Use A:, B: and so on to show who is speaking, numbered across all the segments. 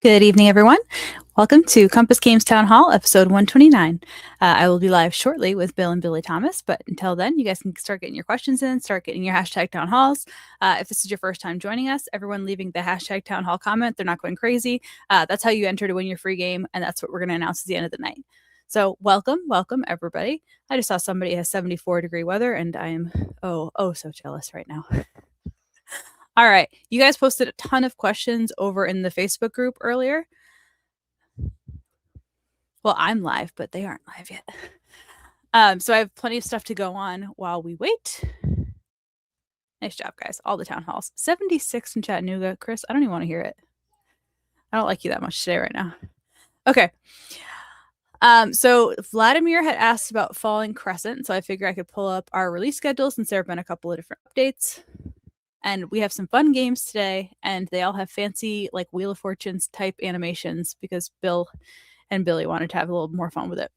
A: Good evening, everyone. Welcome to Compass Games Town Hall, episode 129. I will be live shortly with Bill and Billy Thomas, but until then, you guys can start getting your questions in, start getting your hashtag town halls. If this is your first time joining us, everyone leaving the hashtag town hall comment, they're not going crazy. That's how you enter to win your free game, and that's what we're going to announce at the end of the night. So welcome, everybody. I just saw somebody has 74-degree weather, and I am so jealous right now. All right. You guys posted a ton of questions over in the Facebook group earlier. Well, I'm live, but they aren't live yet. So I have plenty of stuff to go on while we wait. Nice job, guys. All the town halls. 76 in Chattanooga. Chris, I don't even want to hear it. I don't like you that much today right now. Okay. So Vladimir had asked about Falling Crescent, so I figured I could pull up our release schedule since there have been a couple of different updates. And we have some fun games today, and they all have fancy, like, Wheel of Fortunes type animations because Bill and Billy wanted to have a little more fun with it.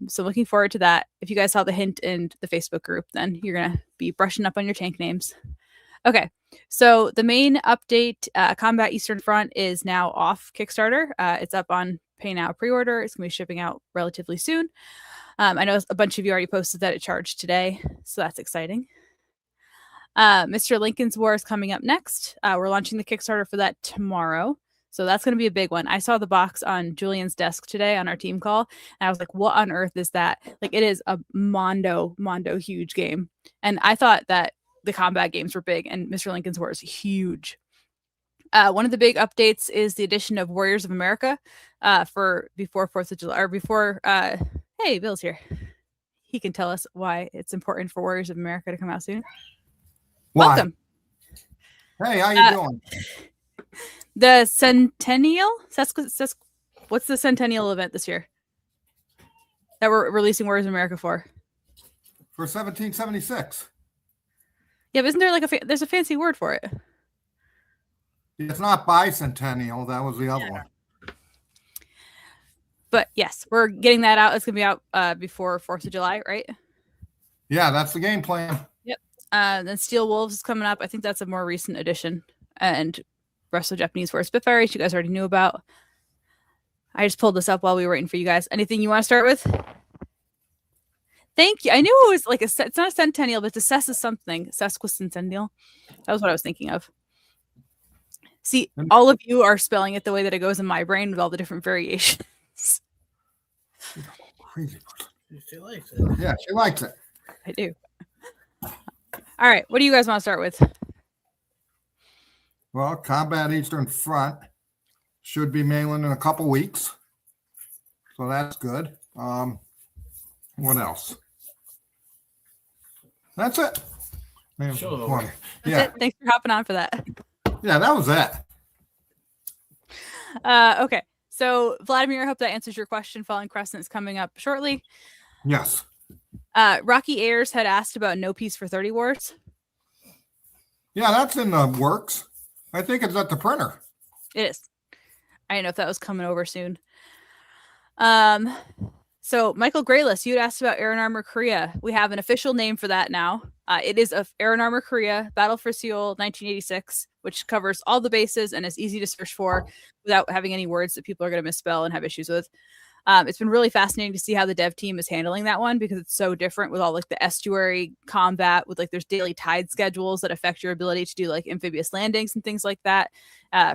A: So looking forward to that. If you guys saw the hint in the Facebook group, then you're going to be brushing up on your tank names. Okay, so the main update, Combat Eastern Front, is now off Kickstarter. It's up on Pay Now pre-order. It's going to be shipping out relatively soon. I know a bunch of you already posted that it charged today, so that's exciting. Mr. Lincoln's War is coming up next. We're launching the Kickstarter for that tomorrow. So that's going to be a big one. I saw the box on Julian's desk today on our team call, and I was like, what on earth is that? Like, it is a mondo huge game. And I thought that the combat games were big, and Mr. Lincoln's War is huge. One of the big updates is the addition of Warriors of America for before 4th of July, or before, hey, Bill's here. He can tell us why it's important for Warriors of America to come out soon.
B: Why?
A: Welcome.
B: Hey, how you doing?
A: The Centennial? What's the Centennial event this year that we're releasing Warriors of America for?
B: For 1776.
A: Yeah, but isn't there like there's a fancy word for it?
B: It's not bicentennial. That was the other one.
A: But yes, we're getting that out. It's going to be out before 4th of July, right?
B: Yeah, that's the game plan.
A: Yep. Then Steel Wolves is coming up. I think that's a more recent addition. And Wrestle Japanese War Spitfires, you guys already knew about. I just pulled this up while we were waiting for you guys. Anything you want to start with? Thank you. I knew it was like it's not a centennial, but it's a something. Sesquicentennial. That was what I was thinking of. See, all of you are spelling it the way that it goes in my brain with all the different variations.
B: Crazy.
C: She likes it.
B: Yeah, she likes it.
A: I do. All right, what do you guys want to start with?
B: Well, Combat Eastern Front should be mailing in a couple weeks. So that's good. What else? That's it.
C: Sure.
B: Yeah.
A: It. Thanks for hopping on for that.
B: Yeah, that was it.
A: Okay. So, Vladimir, I hope that answers your question. Falling Crescent is coming up shortly.
B: Yes.
A: Rocky Ayers had asked about No Peace for 30 Wars.
B: Yeah, that's in the works. I think it's at the printer.
A: It is. I didn't know if that was coming over soon. So Michael Grayless, you had asked about Air and Armor Korea. We have an official name for that now. It is Air and Armor Korea Battle for Seoul 1986, which covers all the bases and is easy to search for without having any words that people are going to misspell and have issues with. It's been really fascinating to see how the dev team is handling that one because it's so different with all like the estuary combat with like there's daily tide schedules that affect your ability to do like amphibious landings and things like that.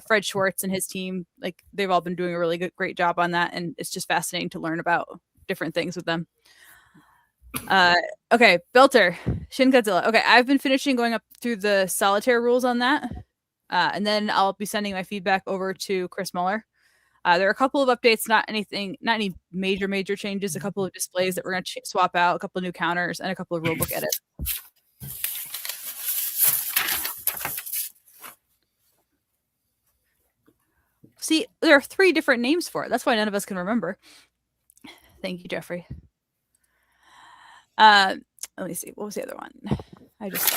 A: Fred Schwartz and his team, like they've all been doing a really great job on that. And it's just fascinating to learn about different things with them. Okay. Belter, Shin Godzilla. Okay. I've been finishing going up through the solitaire rules on that. And then I'll be sending my feedback over to Chris Muller. There are a couple of updates, not any major changes, a couple of displays that we're going to swap out, a couple of new counters, and a couple of rulebook edits. See, there are 3 different names for it. That's why none of us can remember. Thank you, Jeffrey. Let me see. What was the other one? I just...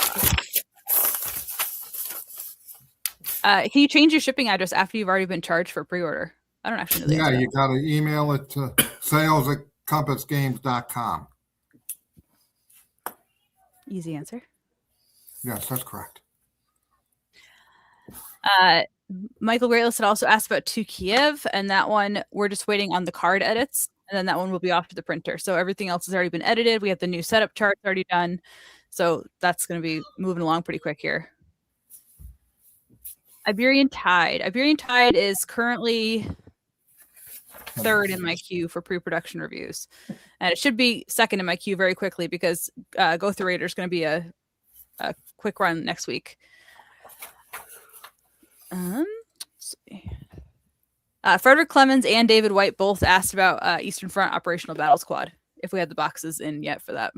A: can you change your shipping address after you've already been charged for pre-order? I don't actually know the answer.
B: Yeah, you got to email it to sales@compassgames.com.
A: Easy answer.
B: Yes, that's correct.
A: Michael Greatless had also asked about 2 Kiev, and that one we're just waiting on the card edits, and then that one will be off to the printer. So everything else has already been edited. We have the new setup charts already done. So that's going to be moving along pretty quick here. Iberian Tide. Iberian Tide is currently 3rd in my queue for pre-production reviews. And it should be 2nd in my queue very quickly because Go Through Raider is going to be a quick run next week. Let's see. Frederick Clemens and David White both asked about Eastern Front Operational Battle Squad, if we had the boxes in yet for that.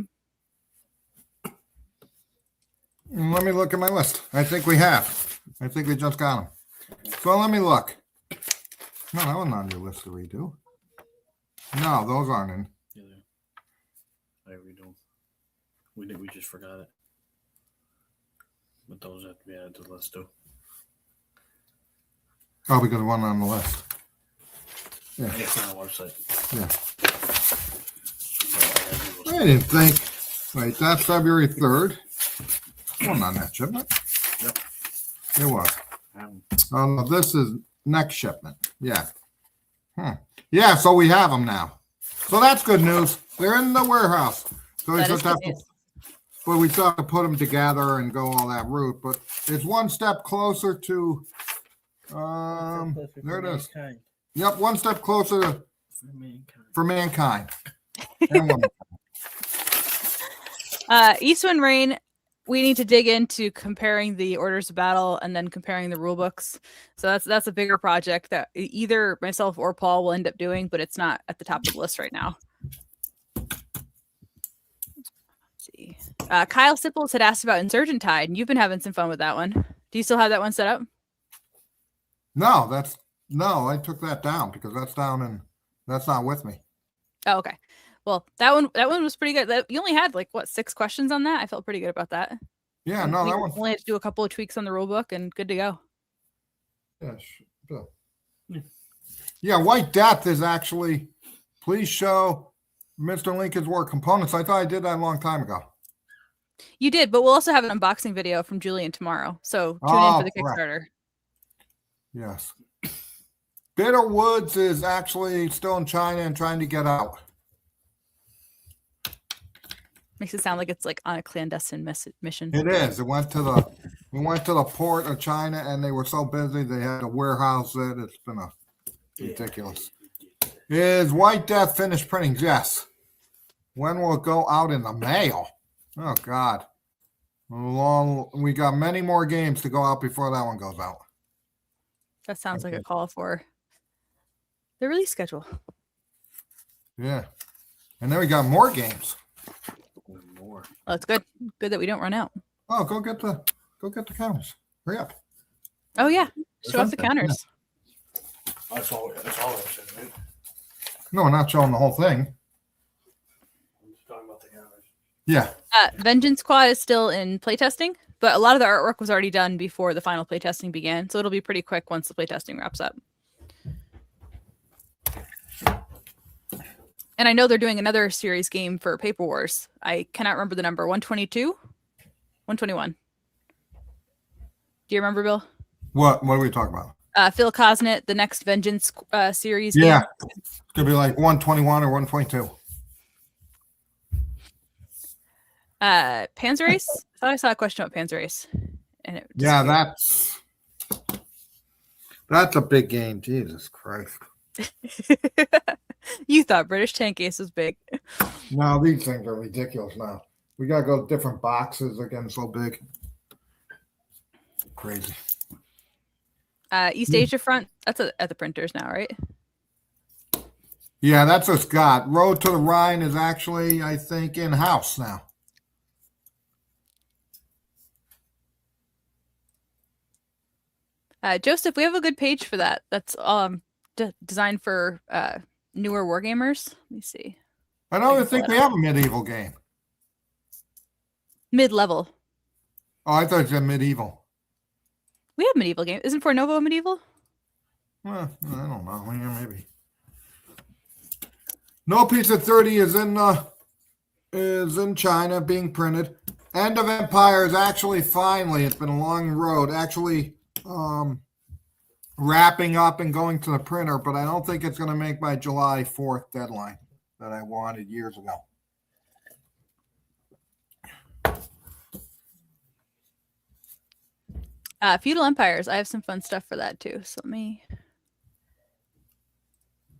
B: Let me look at my list. I think we have. I think we just got them. So let me look. No, that wasn't on your list to redo. No, those aren't in.
C: Yeah, I redo. We just forgot it. But those have to be added to the list too.
B: Oh, because one on the list. Yeah.
C: It's on our website.
B: Yeah. I didn't think. Wait, that's February 3rd. One on that shipment.
C: Yep.
B: It was. This is next shipment. Yeah. Yeah, so we have them now. So that's good news. They're in the warehouse. So we just have to, but we still have to put them together and go all that route. But it's one step closer to there it is. Yep, one step closer for mankind.
A: Eastwind Rain, we need to dig into comparing the orders of battle and then comparing the rule books. So that's a bigger project that either myself or Paul will end up doing, but it's not at the top of the list right now. Let's see. Kyle Sipples had asked about Insurgent Tide, and you've been having some fun with that one. Do you still have that one set up?
B: No, I took that down because that's down and that's not with me.
A: Oh, okay. Well, that one was pretty good. You only had 6 questions on that. I felt pretty good about that.
B: Yeah,
A: and
B: no,
A: we
B: that one
A: only had to do a couple of tweaks on the rule book and good to go.
B: Yeah, White Death is actually, please show Mr. Lincoln's War components. I thought I did that a long time ago.
A: You did, but we'll also have an unboxing video from Julian tomorrow. So tune in for the Kickstarter.
B: Right. Yes. Bitter Woods is actually still in China and trying to get out.
A: Makes it sound like it's on a clandestine mission.
B: It is. We went to the port of China and they were so busy they had to warehouse it. It's been ridiculous. Is White Death finished printing? Yes. When will it go out in the mail? Oh God. We got many more games to go out before that one goes out.
A: That sounds like a call for the release schedule.
B: Yeah. And then we got more games.
C: More.
A: Well, it's good. Good that we don't run out.
B: Oh, go get the counters. Hurry up.
A: Oh yeah. Show off the counters.
C: Yeah. That's all I said, right?
B: No, we're not showing the whole thing.
C: I'm just talking about the counters.
B: Yeah.
A: Vengeance Squad is still in playtesting, but a lot of the artwork was already done before the final playtesting began, so it'll be pretty quick once the playtesting wraps up. And I know they're doing another series game for Paper Wars. I cannot remember the number. 122? 121. Do you remember, Bill?
B: What are we talking about?
A: Phil Cosnett, the next Vengeance series
B: Yeah.
A: game.
B: It's going to be like 121 or 122.
A: Panzer Ace? I thought I saw a question about Panzer Ace. And it
B: Yeah, that's a big game. Jesus Christ.
A: You thought British Tank Ace was big.
B: No, these things are ridiculous now. We got to go to different boxes. They're getting so big. Crazy.
A: East Asia Front, that's at the printers now, right?
B: Yeah, that's what's got. Road to the Rhine is actually, I think, in-house now.
A: Joseph, we have a good page for that. That's designed for newer wargamers. Let me see.
B: I don't even think we have a medieval game.
A: Mid-level.
B: Oh, I thought you said medieval.
A: We have medieval game. Isn't Fornovo medieval?
B: Well, I don't know. Yeah, maybe. No Pizza 30 is in China being printed. End of Empire is actually finally, it's been a long road, actually wrapping up and going to the printer, but I don't think it's going to make my July 4th deadline that I wanted years ago.
A: Feudal Empires. I have some fun stuff for that too. So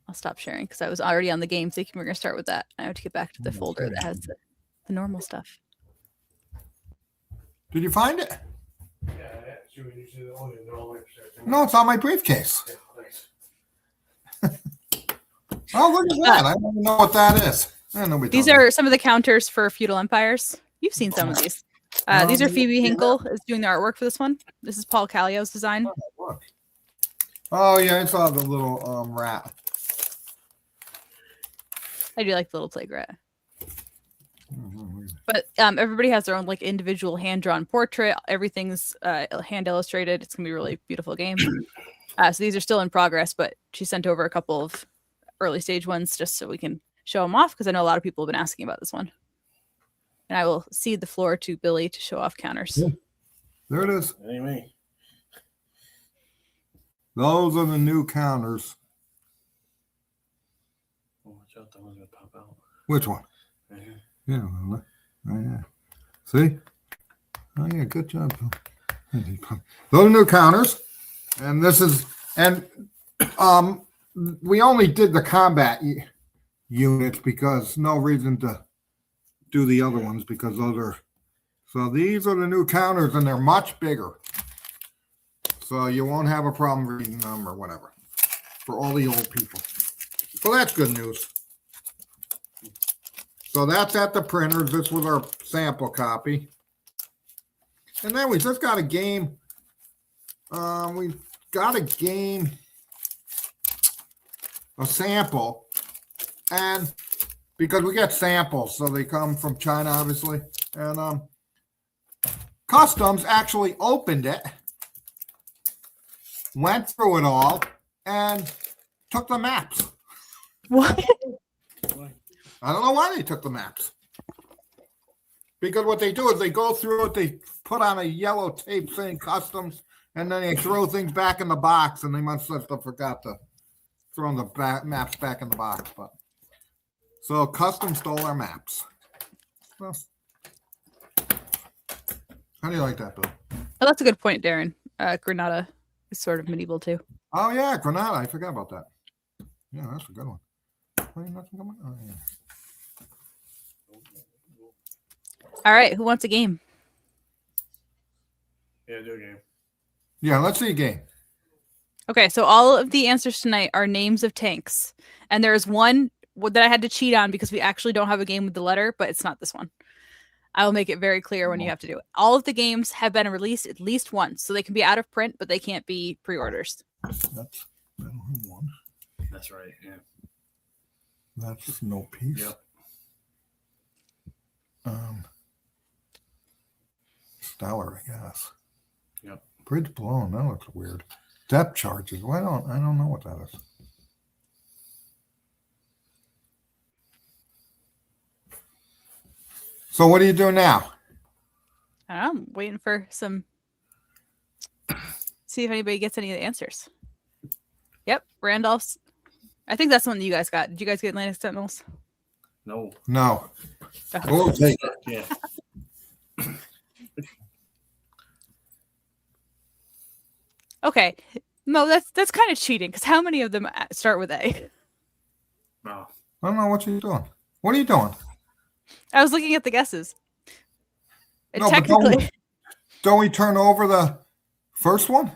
A: I'll stop sharing because I was already on the game thinking we're going to start with that. I have to get back to the folder that has the normal stuff.
B: Did you find it?
D: Yeah,
B: No, it's on my briefcase.
D: Thanks.
B: Oh, look at that. I don't even know what that is.
A: These are some of the counters for Feudal Empires. You've seen some of these. These are Phoebe Hinkle is doing the artwork for this one. This is Paul Callio's design.
B: Oh, yeah, I saw the little rat.
A: I do like the little plague rat. But everybody has their own like individual hand-drawn portrait. Everything's hand illustrated. It's gonna be a really beautiful game. So these are still in progress, but she sent over a couple of early stage ones just so we can show them off because I know a lot of people have been asking about this one. And I will cede the floor to Billy to show off counters.
B: Yeah. There it is.
C: Anyway.
B: Those are the new counters.
C: Oh, watch out, that one's gonna pop out.
B: Which one?
C: Right here.
B: Yeah. Oh, yeah. See? Oh, yeah. Good job. Those are new counters. And this is, and we only did the combat units because no reason to do the other ones because those are, so these are the new counters and they're much bigger. So you won't have a problem reading them or whatever for all the old people. So that's good news. So that's at the printers. This was our sample copy. And then we just got a game. We've got a game, a sample, and because we get samples, so they come from China, obviously. And Customs actually opened it, went through it all, and took the maps.
A: What?
B: I don't know why they took the maps. Because what they do is they go through it, they put on a yellow tape saying Customs, and then they throw things back in the box, and they must have forgot to throw the maps back in the box. But so Customs stole our maps. Well, how do you like that, Bill?
A: Oh, that's a good point, Darren. Granada is sort of medieval too.
B: Oh yeah, Granada. I forgot about that. Yeah, that's a good one. Wait, nothing coming? Oh, yeah.
A: All right, who wants a game?
C: Yeah, do a game.
B: Yeah, let's see a game.
A: Okay, so all of the answers tonight are names of tanks. And there's one that I had to cheat on because we actually don't have a game with the letter, but it's not this one. I will make it very clear when you have to do it. All of the games have been released at least once, so they can be out of print, but they can't be pre-orders.
B: That's one.
C: That's right, yeah.
B: That's no peace.
C: Yep.
B: Stellar, I guess.
C: Yep.
B: Bridge blown. That looks weird. Depth charges. I don't know what that is. So what are you doing now?
A: I don't know, I'm waiting for some. See if anybody gets any of the answers. Yep, Randolph's. I think that's the one that you guys got. Did you guys get Atlantic Sentinels?
C: No.
B: No.
A: Oh.
B: We'll take it.
C: Yeah.
A: Okay. No, that's kind of cheating because how many of them start with A?
C: No.
B: I don't know what you're doing. What are you doing?
A: I was looking at the guesses. And
B: No, but
A: technically,
B: don't we turn over the first one?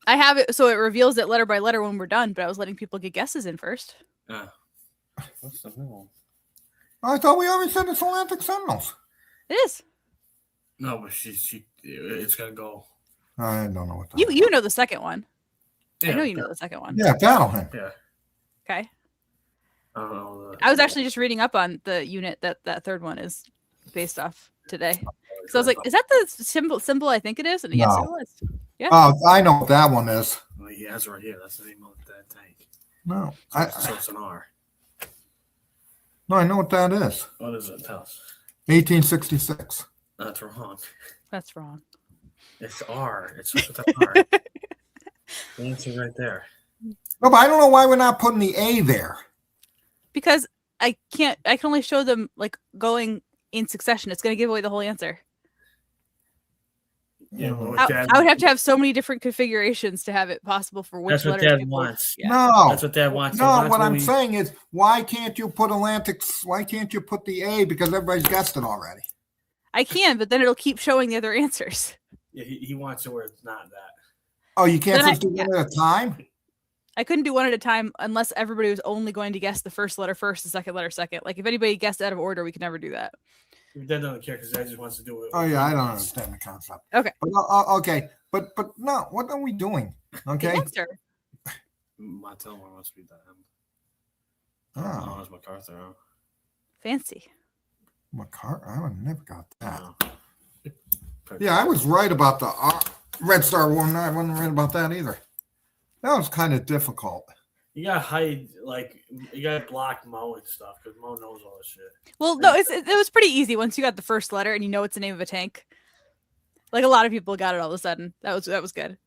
A: I have it so it reveals it letter by letter when we're done, but I was letting people get guesses in first.
C: What's the middle?
B: I thought we already said it's Atlantic Sentinels.
A: It is.
C: No, but it's gonna go.
B: I don't know what that is.
A: You know the second one.
C: Yeah.
A: I know you know the second one.
B: Yeah, Battlehand.
C: Yeah.
A: Okay.
C: I don't know.
A: I was actually just reading up on the unit that third one is based off today. So I was like, is that the symbol I think it is? And yes,
B: No.
A: it was. Yeah.
B: Oh, I know what that one is.
C: Well, he has it right here. That's the name of that tank.
B: No,
C: So it's an R.
B: no, I know what that is.
C: What is it? Tell us.
B: 1866.
C: That's wrong.
A: That's wrong.
C: It's R. It starts with an R. The answer right there.
B: No, but I don't know why we're not putting the A there.
A: Because I can only show them like going in succession. It's going to give away the whole answer.
C: Yeah, well,
A: I would have to have so many different configurations to have it possible for which
C: that's what
A: letters
C: Dad
A: people-
C: wants.
A: Yeah.
B: No,
C: That's what Dad wants.
B: no. What I'm saying is, why can't you put Atlantic? Why can't you put the A? Because everybody's guessed it already.
A: I can, but then it'll keep showing the other answers.
C: Yeah, he wants it where it's not that.
B: Oh, you can't
A: Then
B: just do one at a time?
A: I couldn't do one at a time unless everybody was only going to guess the first letter first, the second letter second. Like if anybody guessed out of order, we could never do that.
C: Dad doesn't care because Dad just wants to do it.
B: Oh yeah, I don't understand the concept.
A: Okay.
B: But, okay, but no, what are we doing?
A: The
B: Okay.
A: answer.
C: Montel one wants to be that.
B: Oh,
C: Oh, it's MacArthur. Huh?
A: Fancy.
B: I never got that.
C: Oh.
B: Yeah, I was right about the Red Star one. I wasn't right about that either. That was kind of difficult.
C: You gotta hide, like, you gotta block Mo and stuff because Mo knows all this shit.
A: Well, no, it was pretty easy once you got the first letter and you know it's the name of a tank. Like a lot of people got it all of a sudden. That was good.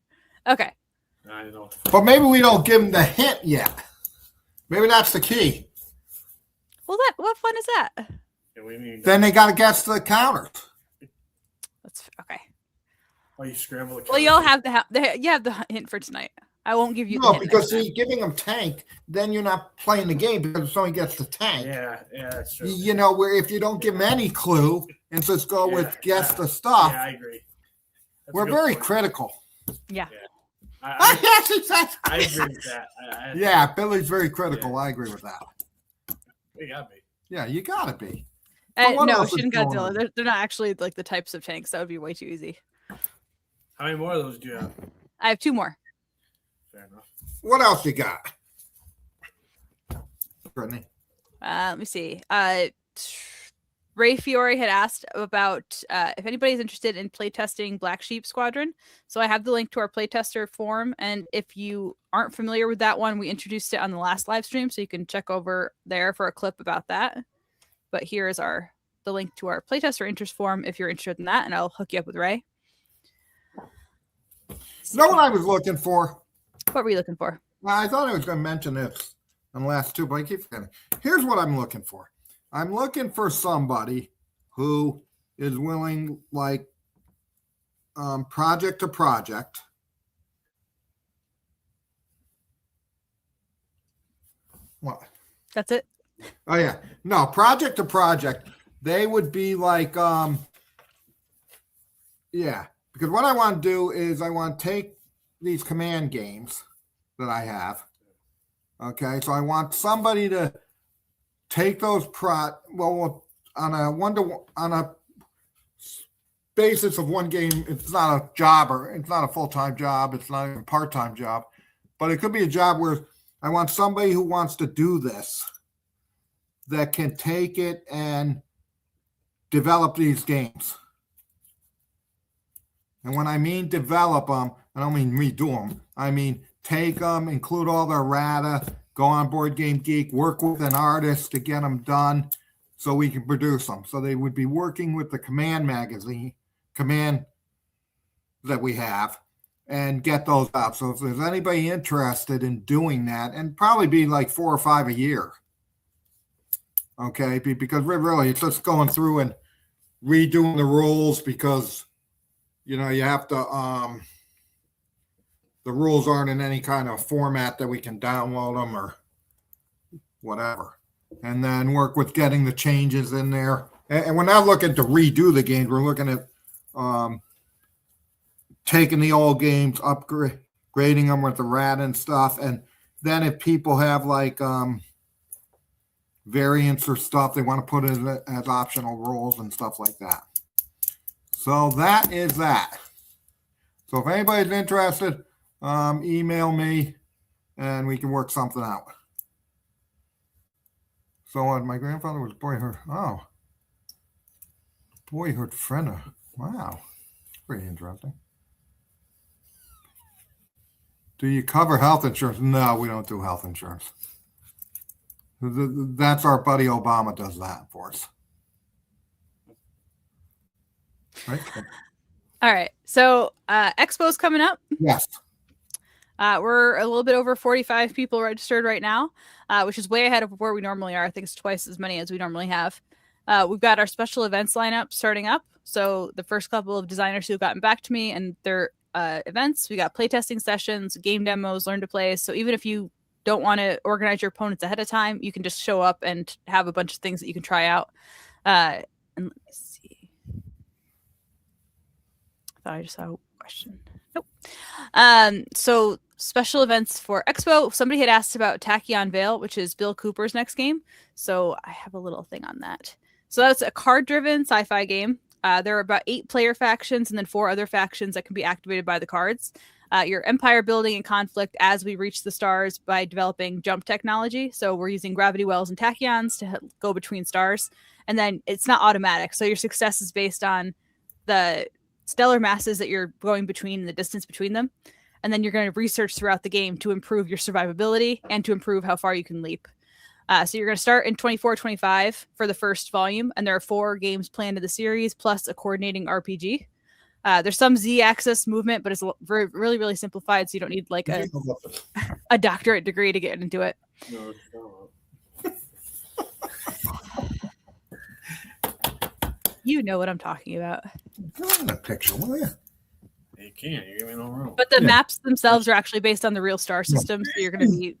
A: Okay.
C: I don't know.
B: But maybe we don't give them the hint yet. Maybe that's the key.
A: Well, what fun is that?
C: Yeah, what do you mean?
B: Then they got to guess the counters.
A: That's okay.
C: Oh, you scramble the
A: Well, y'all have you have the hint for tonight. I won't give you the
B: No,
A: hint
B: because
A: next time.
B: giving them tank, then you're not playing the game because if somebody gets the tank.
C: Yeah, that's true.
B: You know, where if you don't give them any clue and just go with guess the stuff,
C: Yeah, I agree. That's a
B: we're
C: good
B: very
C: point.
B: critical.
A: Yeah.
B: Yes, exactly.
C: I agree with that.
B: Yeah, Billy's very critical. I agree with that.
C: You got me.
B: Yeah, you got to be. But what
A: No,
B: else is
A: Shin
B: going
A: Godzilla.
B: on?
A: They're not actually like the types of tanks. That would be way too easy.
C: How many more of those do you have?
A: I have 2 more.
C: Fair enough.
B: What else you got? Brittany.
A: Let me see. Ray Fiore had asked about if anybody's interested in playtesting Black Sheep Squadron. So I have the link to our playtester forum, and if you aren't familiar with that one, we introduced it on the last live stream, so you can check over there for a clip about that. But here is the link to our playtester interest forum if you're interested in that, and I'll hook you up with Ray.
B: Know what I was looking for?
A: What were you looking for?
B: Well, I thought I was going to mention this in the last 2, but I keep forgetting. Here's what I'm looking for. I'm looking for somebody who is willing, like, project to project. What?
A: That's it.
B: Oh yeah, no, project to project. They would be like, yeah, because what I want to do is I want to take these command games that I have. Okay, so I want somebody to take those on a basis of one game. It's not a job or it's not a full-time job. It's not even a part-time job, but it could be a job where I want somebody who wants to do this that can take it and develop these games. And when I mean develop them, I don't mean redo them. I mean take them, include all their errata, go on Board Game Geek, work with an artist to get them done so we can produce them. So they would be working with the Command that we have and get those out. So if there's anybody interested in doing that, and probably be like 4 or 5 a year. Okay, because really it's just going through and redoing the rules because, you know, you have to, the rules aren't in any kind of format that we can download them or whatever. And then work with getting the changes in there. And we're not looking to redo the games. We're looking at taking the old games, upgrading them with the rat and stuff. And then if people have like variants or stuff, they want to put it as optional rules and stuff like that. So that is that. So if anybody's interested, email me and we can work something out. So my grandfather was boyhood. Oh, boyhood friend. Wow, pretty interesting. Do you cover health insurance? No, we don't do health insurance. That's our buddy Obama does that for us. Right?
A: All right. So Expo's coming up.
B: Yes.
A: We're a little bit over 45 people registered right now, which is way ahead of where we normally are. I think it's twice as many as we normally have. We've got our special events lineup starting up. So the first couple of designers who've gotten back to me and their events, we got playtesting sessions, game demos, learn to play. So even if you don't want to organize your opponents ahead of time, you can just show up and have a bunch of things that you can try out. And let me see. I thought I just saw a question. Nope. So special events for Expo. Somebody had asked about Tachyon Vale, which is Bill Cooper's next game. So I have a little thing on that. So that's a card-driven sci-fi game. There are about 8 player factions and then 4 other factions that can be activated by the cards. Your empire building and conflict as we reach the stars by developing jump technology. So we're using gravity wells and tachyons to go between stars. And then it's not automatic. So your success is based on the stellar masses that you're going between and the distance between them. And then you're going to research throughout the game to improve your survivability and to improve how far you can leap. So you're going to start in 24-25 for the first volume. And there are 4 games planned in the series, plus a coordinating RPG. There's some Z-axis movement, but it's really, really simplified. So you don't need like a doctorate degree to get into it.
C: No, it's not.
A: You know what I'm talking about.
B: Go in a picture, will you?
C: You can't. You give me no room.
A: But the maps themselves are actually based on the real star system. So you're going to be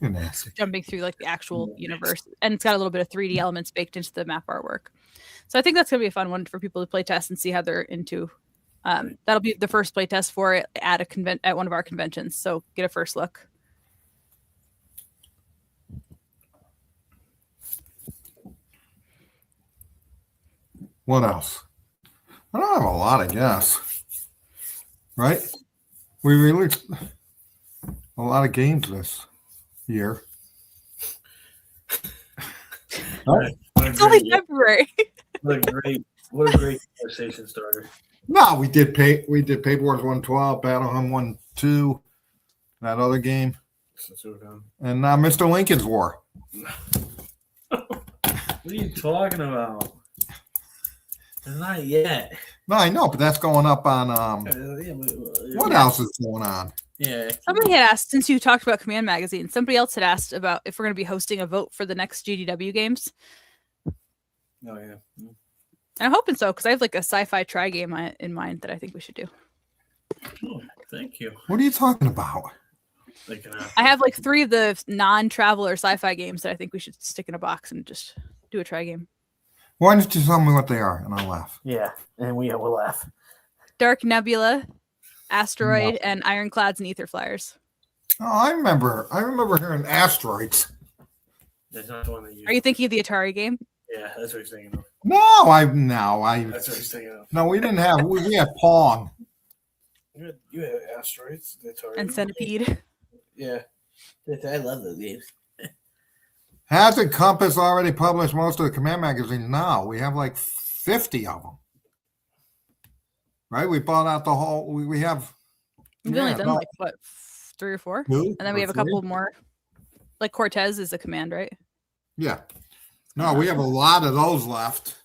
B: You're nasty.
A: jumping through like the actual universe. And it's got a little bit of 3D elements baked into the map artwork. So I think that's going to be a fun one for people to play test and see how they're into. That'll be the first play test for it at at one of our conventions. So get a first look.
B: What else? I don't have a lot, I guess. Right? We released a lot of games this year.
C: What a
A: It's only
C: great-
A: February.
C: what a great conversation starter.
B: No, we did Paper Wars 112, Battle Hum 1-2, that other game,
C: Since we're done.
B: and now Mr. Lincoln's War.
C: What are you talking about? Not yet.
B: No, I know, but that's going up on what else is going on?
C: Yeah.
A: Somebody had asked, since you talked about Command Magazine, somebody else had asked about if we're going to be hosting a vote for the next GDW games.
C: Oh yeah.
A: And I'm hoping so, because I have like a sci-fi try game in mind that I think we should do.
C: Oh, thank you.
B: What are you talking about?
A: I have like 3 of the non-traveler sci-fi games that I think we should stick in a box and just do a try game.
B: Why don't you tell me what they are, and I'll laugh.
C: Yeah, and we'll laugh.
A: Dark Nebula, Asteroid, and Ironclads and Ether Flyers.
B: Oh, I remember hearing Asteroids.
C: That's not the one that you.
A: Are you thinking of the Atari game?
C: Yeah, that's what he's thinking of.
B: No,
C: That's what he's thinking of.
B: no, we didn't have. We had Pong.
C: You had asteroids. That's already.
A: And Centipede.
C: Yeah, I love those games.
B: Hasn't Compass already published most of the Command magazines now? We have like 50 of them. Right? We bought out the whole. We have.
A: We've only done like what, 3 or 4,
B: 2
A: and then we have a couple more. Like Cortez is a command, right?
B: Yeah. No, we have a lot of those left.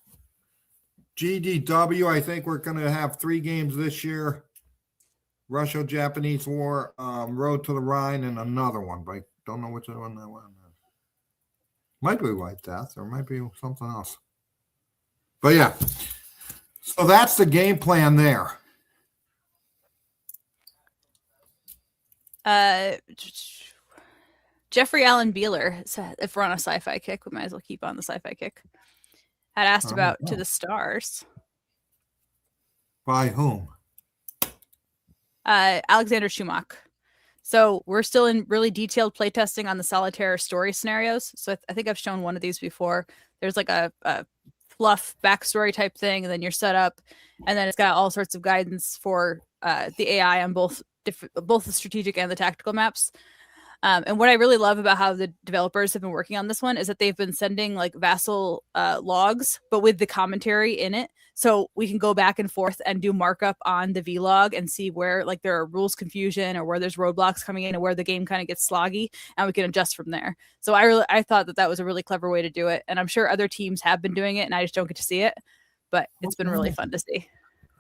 B: GDW, I think we're going to have 3 games this year. Russo-Japanese War, Road to the Rhine, and another one, but I don't know which one that one is. Might be White Death, or might be something else. But yeah, so that's the game plan there.
A: Jeffrey Allen Beeler said, if we're on a sci-fi kick, we might as well keep on the sci-fi kick. Had asked about To the Stars.
B: By whom?
A: Alexander Schumach. So we're still in really detailed playtesting on the solitaire story scenarios. So I think I've shown one of these before. There's like a fluff backstory type thing, and then you're set up, and then it's got all sorts of guidance for the AI on both the strategic and the tactical maps. And what I really love about how the developers have been working on this one is that they've been sending like vassal logs, but with the commentary in it. So we can go back and forth and do markup on the vlog and see where like there are rules confusion or where there's roadblocks coming in and where the game kind of gets sloggy, and we can adjust from there. So I thought that was a really clever way to do it. And I'm sure other teams have been doing it and I just don't get to see it, but it's been really fun to see.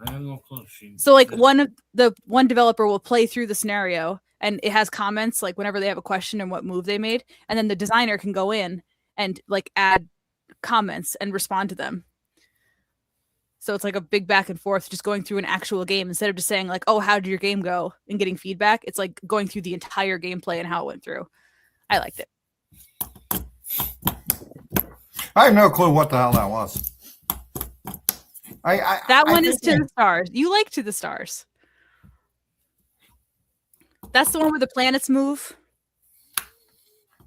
C: I have no clue.
A: So like one developer will play through the scenario and it has comments like whenever they have a question and what move they made, and then the designer can go in and like add comments and respond to them. So it's like a big back and forth, just going through an actual game instead of just saying like, "Oh, how did your game go?" and getting feedback. It's like going through the entire gameplay and how it went through. I liked it.
B: I have no clue what the hell that was.
A: That one is To the Stars. You like To the Stars. That's the one where the planets move.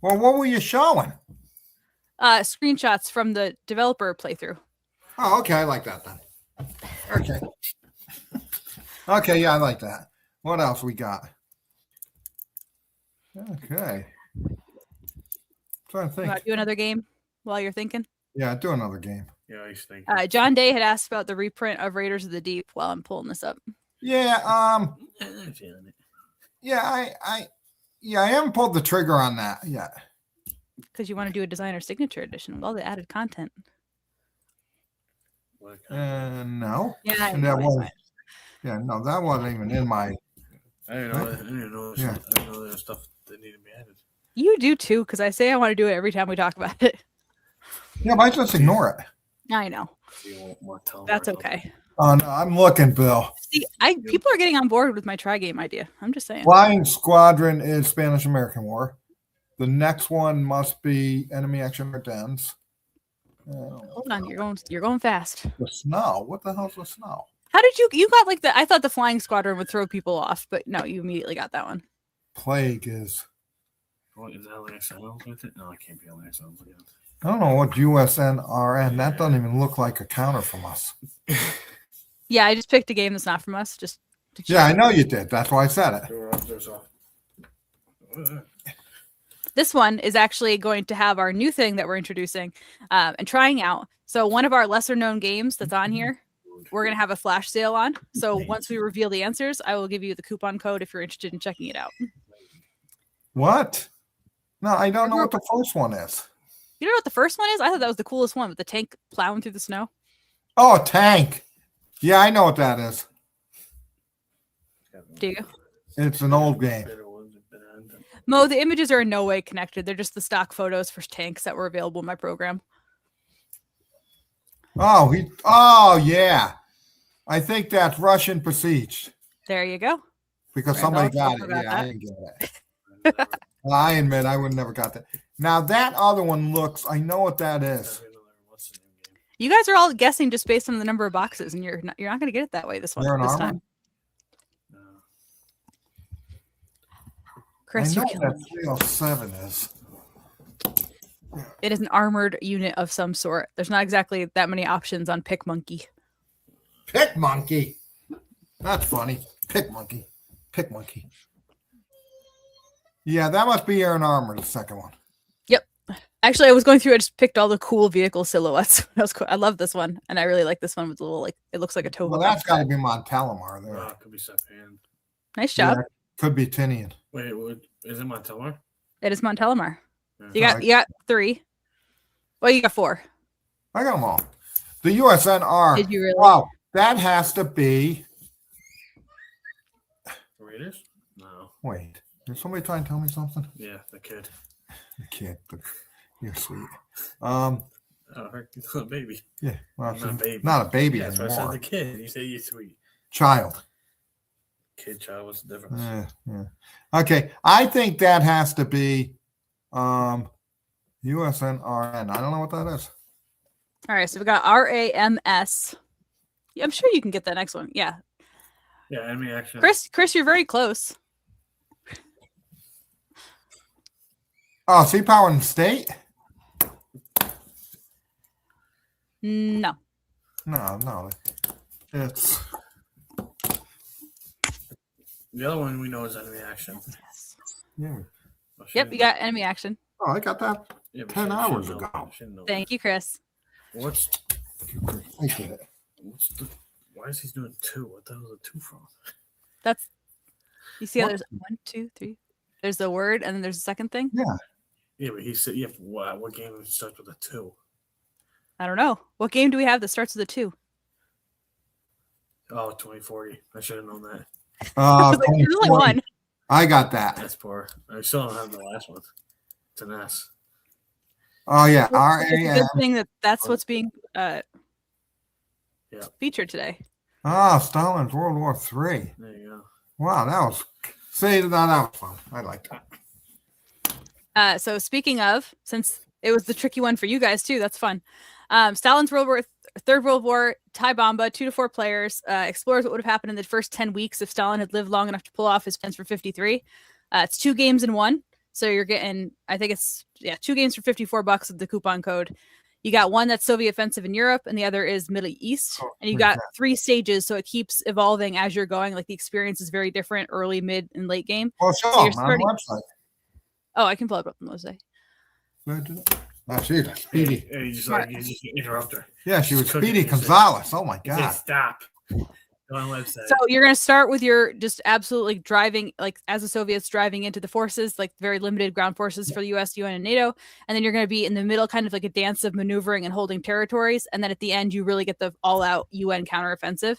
B: Well, what were you showing?
A: Screenshots from the developer playthrough.
B: Oh, okay. I like that then. Okay. Okay, yeah, I like that. What else we got? Okay. Trying to
A: You want
B: think.
A: to do another game while you're thinking?
B: Yeah, do another game.
C: Yeah, I think.
A: John Day had asked about the reprint of Raiders of the Deep while I'm pulling this up.
B: Yeah,
C: I'm feeling it.
B: yeah, I haven't pulled the trigger on that yet.
A: Because you want to do a designer signature edition with all the added content.
B: No.
A: Yeah, I
B: And
A: know,
B: that
A: I
B: wasn't, yeah, no, that wasn't even in my.
C: I didn't know. I didn't know.
B: Yeah.
C: I didn't know there was stuff that needed to be added.
A: You do too, because I say I want to do it every time we talk about it.
B: Yeah, but I just ignore it.
A: I know.
C: You want more telemark
A: That's
C: stuff?
A: okay.
B: Oh no, I'm looking, Bill.
A: See, people are getting on board with my try game idea. I'm just saying.
B: Flying Squadron is Spanish American War. The next one must be Enemy Action Returns.
A: Hold on, you're going fast.
B: The snow. What the hell's the snow?
A: How did you got like I thought the Flying Squadron would throw people off, but no, you immediately got that one.
B: Plague is.
C: What is that LXL with it? No, it can't be LXL.
B: I don't know what USNRN. That doesn't even look like a counter from us.
A: Yeah, I just picked a game that's not from us. Just to check.
B: Yeah, I know you did. That's why I said it.
C: There's off.
A: This one is actually going to have our new thing that we're introducing and trying out. So one of our lesser known games that's on here, we're going to have a flash sale on. So once we reveal the answers, I will give you the coupon code if you're interested in checking it out.
B: What? No, I don't know what the first one is.
A: You know what the first one is? I thought that was the coolest one with the tank plowing through the snow.
B: Oh, tank. Yeah, I know what that is.
A: Do you?
B: It's an old game.
A: Mo, the images are in no way connected. They're just the stock photos for tanks that were available in my program.
B: Oh, yeah. I think that's Russian besieged.
A: There you go.
B: Because
A: Right,
B: somebody
A: well,
B: got it.
A: forgot
B: Yeah, I
A: that.
B: didn't get it. Well, I admit I would never got that. Now that other one looks, I know what that is.
A: You guys are all guessing just based on the number of boxes, and you're not going to get it that way this
B: They're in
A: this
B: armor?
A: time. Chris,
B: I
A: you're
B: know
A: killing
B: that
A: me.
B: 307 is.
A: It is an armored unit of some sort. There's not exactly that many options on Pick Monkey.
B: Pick Monkey. That's funny. Pick Monkey. Pick Monkey. Yeah, that must be Air and Armor, the second one.
A: Yep. Actually, I was going through. I just picked all the cool vehicle silhouettes. That was cool. I love this one, and I really like this one with the little like. It looks like a Tova.
B: Well, that's got to be Montelimar there.
C: It could be Sepan.
A: Nice job.
B: Yeah, could be Tinian.
C: Wait, is it Montelimar?
A: It is Montelimar.
C: Yeah.
A: You got 3. Well, you got 4.
B: I got them all. The USNR.
A: Did you really?
B: Wow, that has to be.
C: Raiders? No.
B: Wait, is somebody trying to tell me something?
C: Yeah, the kid.
B: The kid. You're sweet.
C: Her baby.
B: Yeah, well,
C: Not baby.
B: not a baby
C: Yeah, that's why I said
B: anymore.
C: the kid. You say you're sweet.
B: Child.
C: Kid, child, what's the difference?
B: Yeah. Okay, I think that has to be USNRN. I don't know what that is.
A: All right, so we got RAMS. Yeah, I'm sure you can get that next one. Yeah,
C: Yeah, enemy action.
A: Chris, you're very close.
B: Oh, Sea Power and State?
A: No.
B: No. It's
C: The other one we know is enemy action.
B: yeah.
C: Well,
A: Yep, you got enemy action.
B: Oh, I got that
C: yeah, but
B: 10
C: she
B: hours
C: know.
B: ago.
C: She know.
A: Thank you, Chris.
C: What's
B: I get it.
C: the? Why is he doing 2? What the hell is a 2 from?
A: That's you see how
B: What?
A: there's 1, 2, 3. There's the word, and then there's a second thing.
C: Yeah, but he said, yeah. What game starts with a 2?
A: I don't know. What game do we have that starts with a 2?
C: Oh, 2040. I should have known that.
A: I was like, there's only
B: 2020.
A: one.
B: I got that.
C: That's poor. I still don't have the last one. It's an S.
B: Oh yeah,
A: It's a
B: RAM.
A: good thing that that's what's being
C: Yeah.
A: featured today.
B: Oh, Stalin's World War III.
C: There you go.
B: Wow, that was. See, that was fun. I like that.
A: So speaking of, since it was the tricky one for you guys too, that's fun. Stalin's Third World War, Thai Bomba, 2 to 4 players, explores what would have happened in the first 10 weeks if Stalin had lived long enough to pull off his plans for 53. It's 2 games in 1. So you're getting, I think it's 2 games for $54 with the coupon code. You got one that's Soviet offensive in Europe, and the other is Middle East. And you got 3 stages, so it keeps evolving as you're going. Like the experience is very different, early, mid, and late game.
B: Well, show
A: So you're
B: them on the
A: starting-
B: website.
A: Oh, I can pull it up on the website.
B: Oh, she was Speedy.
C: Hey, you just
A: Smart.
C: like you just interrupt her.
B: Yeah, she was
C: Just cooking.
B: Speedy
C: You said-
B: Gonzalez. Oh my
C: You said
B: God.
C: stop. Go on the website.
A: So you're going to start with your just absolutely driving, like as the Soviets driving into the forces, like very limited ground forces for the US, UN, and NATO. And then you're going to be in the middle, kind of like a dance of maneuvering and holding territories. And then at the end, you really get the all out UN counteroffensive.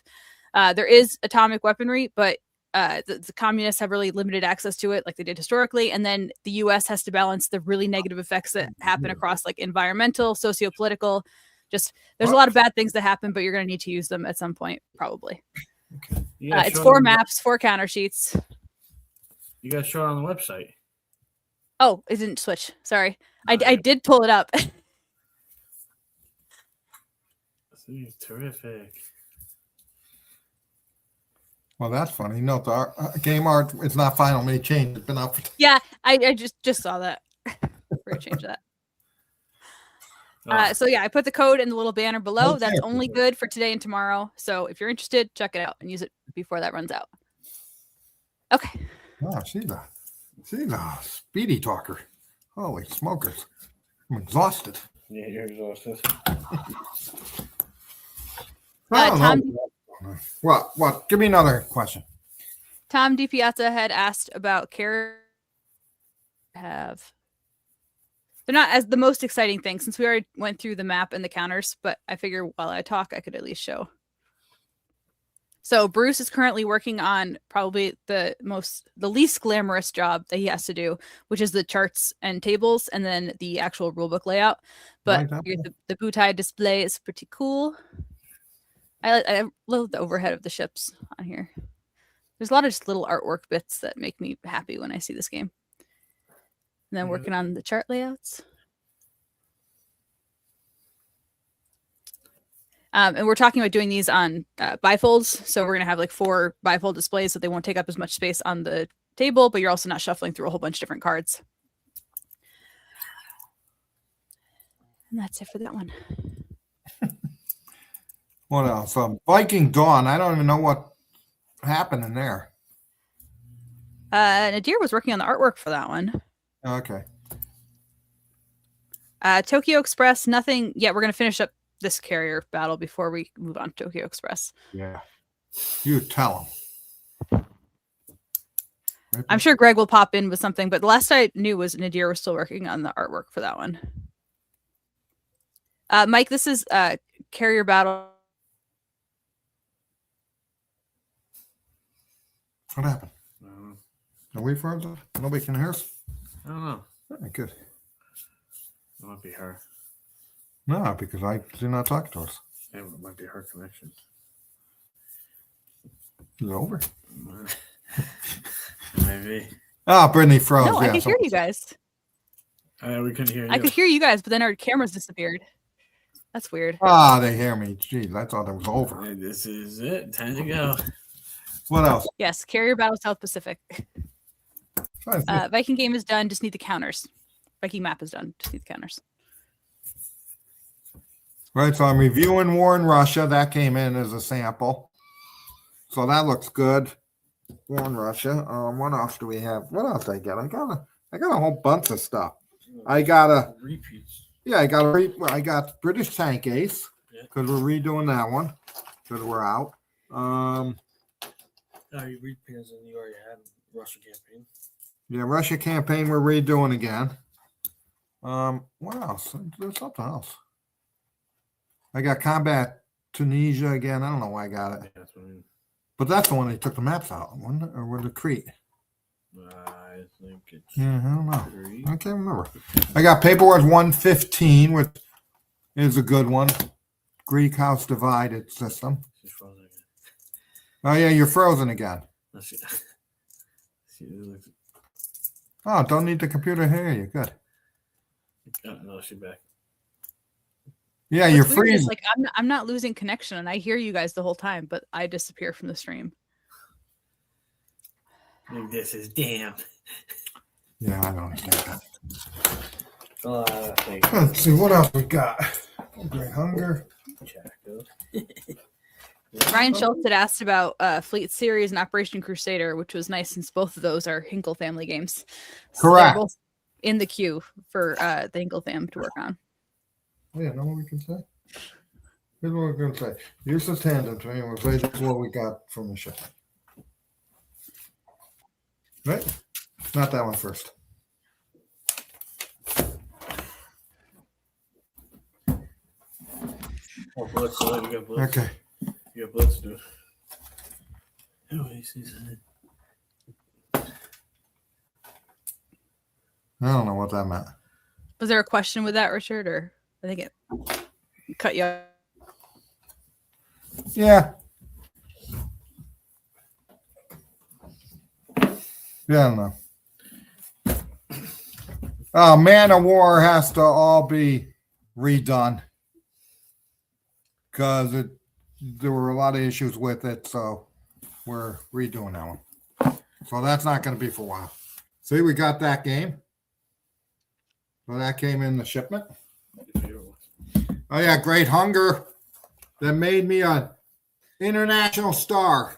A: There is atomic weaponry, but the communists have really limited access to it like they did historically. And then the US has to balance the really negative effects that happen across like environmental, socio-political. Just there's a lot of bad things that happen, but you're going to need to use them at some point, probably.
C: You gotta
A: It's
C: show
A: 4
C: them-
A: maps, 4 counter sheets.
C: You got to show it on the website.
A: Oh, it didn't switch. Sorry. I did pull it up.
C: See, terrific.
B: Well, that's funny. Note the game art is not final. May change. It's been up for.
A: Yeah, I just saw that. We're going to change that. So yeah, I put the code in the little banner below. That's only good for today and tomorrow. So if you're interested, check it out and use it before that runs out. Okay.
B: Oh, she's a speedy talker. Holy smokers. I'm exhausted.
C: Yeah, you're exhausted.
B: I don't
A: Tom-
B: know. What? Give me another question.
A: Tom DiPiazza had asked about care. They're not as the most exciting thing since we already went through the map and the counters, but I figure while I talk, I could at least show. So Bruce is currently working on probably the least glamorous job that he has to do, which is the charts and tables and then the actual rulebook layout. But the Butai display is pretty cool. I love the overhead of the ships on here. There's a lot of just little artwork bits that make me happy when I see this game. And then working on the chart layouts. And we're talking about doing these on bifolds. So we're going to have like 4 bifold displays so they won't take up as much space on the table, but you're also not shuffling through a whole bunch of different cards. And that's it for that one.
B: What else? Viking Dawn. I don't even know what happened in there.
A: Nadir was working on the artwork for that one.
B: Okay.
A: Tokyo Express, nothing yet. We're going to finish up this carrier battle before we move on to Tokyo Express.
B: Yeah. You tell them.
A: I'm sure Greg will pop in with something, but the last I knew was Nadir was still working on the artwork for that one. Mike, this is carrier battle.
B: What happened? Are we frozen? Nobody can hear us?
C: I don't know.
B: Good.
C: It might be her.
B: No, because I did not talk to us.
C: It might be her connection.
B: Is it over?
C: Maybe.
B: Oh, Brittany froze.
A: No, I
B: Yeah,
A: could hear you guys.
C: We couldn't hear you.
A: I could hear you guys, but then our cameras disappeared. That's weird.
B: Ah, they hear me. Jeez, I thought it was over.
C: Hey, this is it. Time to go.
B: What else?
A: Yes, carrier battle South Pacific.
B: Trying to think.
A: Viking game is done. Just need the counters. Viking map is done. Just need the counters.
B: Right, so I'm reviewing War in Russia. That came in as a sample. So that looks good. War in Russia. What else do we have? What else I got? I got a whole bunch of stuff. I got
C: Repeats.
B: I got British Tank Ace because we're redoing that one because we're out.
C: Oh, you repeats and you already had Russia campaign.
B: Yeah, Russia campaign we're redoing again. What else? There's something else. I got Combat Tunisia again. I don't know why I got it.
C: Yeah, that's what I mean.
B: But that's the one they took the maps out, wasn't it? Or was it Crete?
C: I think it's
B: Yeah, I don't know.
C: three.
B: I can't remember. I got Paperwork 115, which is a good one. Greek house divided system.
C: She's frozen again.
B: Oh, yeah, you're frozen again.
C: No, she looks.
B: Oh, don't need the computer to hear you. Good.
C: No, she's back.
B: Yeah,
A: What's
B: you're
A: weird is,
B: freezing.
A: like I'm not losing connection, and I hear you guys the whole time, but I disappear from the stream.
C: Like, this is damn.
B: Yeah, I don't understand that.
C: Thank you.
B: Let's see, what else we got? Great Hunger.
C: Chaco.
A: Ryan Schultz had asked about Fleet Series and Operation Crusader, which was nice since both of those are Hinkle family games. So they're
B: Correct.
A: both in the queue for the Hinkle fam to work on.
B: Oh, yeah, know what we can say? Here's what we're going to say. Use the tandem to me. We'll say this is what we got from the ship. Right? Not that one first.
C: Oh, Blitz. You got Blitz.
B: Okay.
C: You got Blitz, dude. Oh, he sees it.
B: I don't know what that meant.
A: Was there a question with that, Richard, or I think it cut you off?
B: Yeah. Yeah, I don't know. Man of War has to all be redone because there were a lot of issues with it, so we're redoing that one. So that's not going to be for a while. See, we got that game. So that came in the shipment. Oh yeah, Great Hunger. That made me an international star.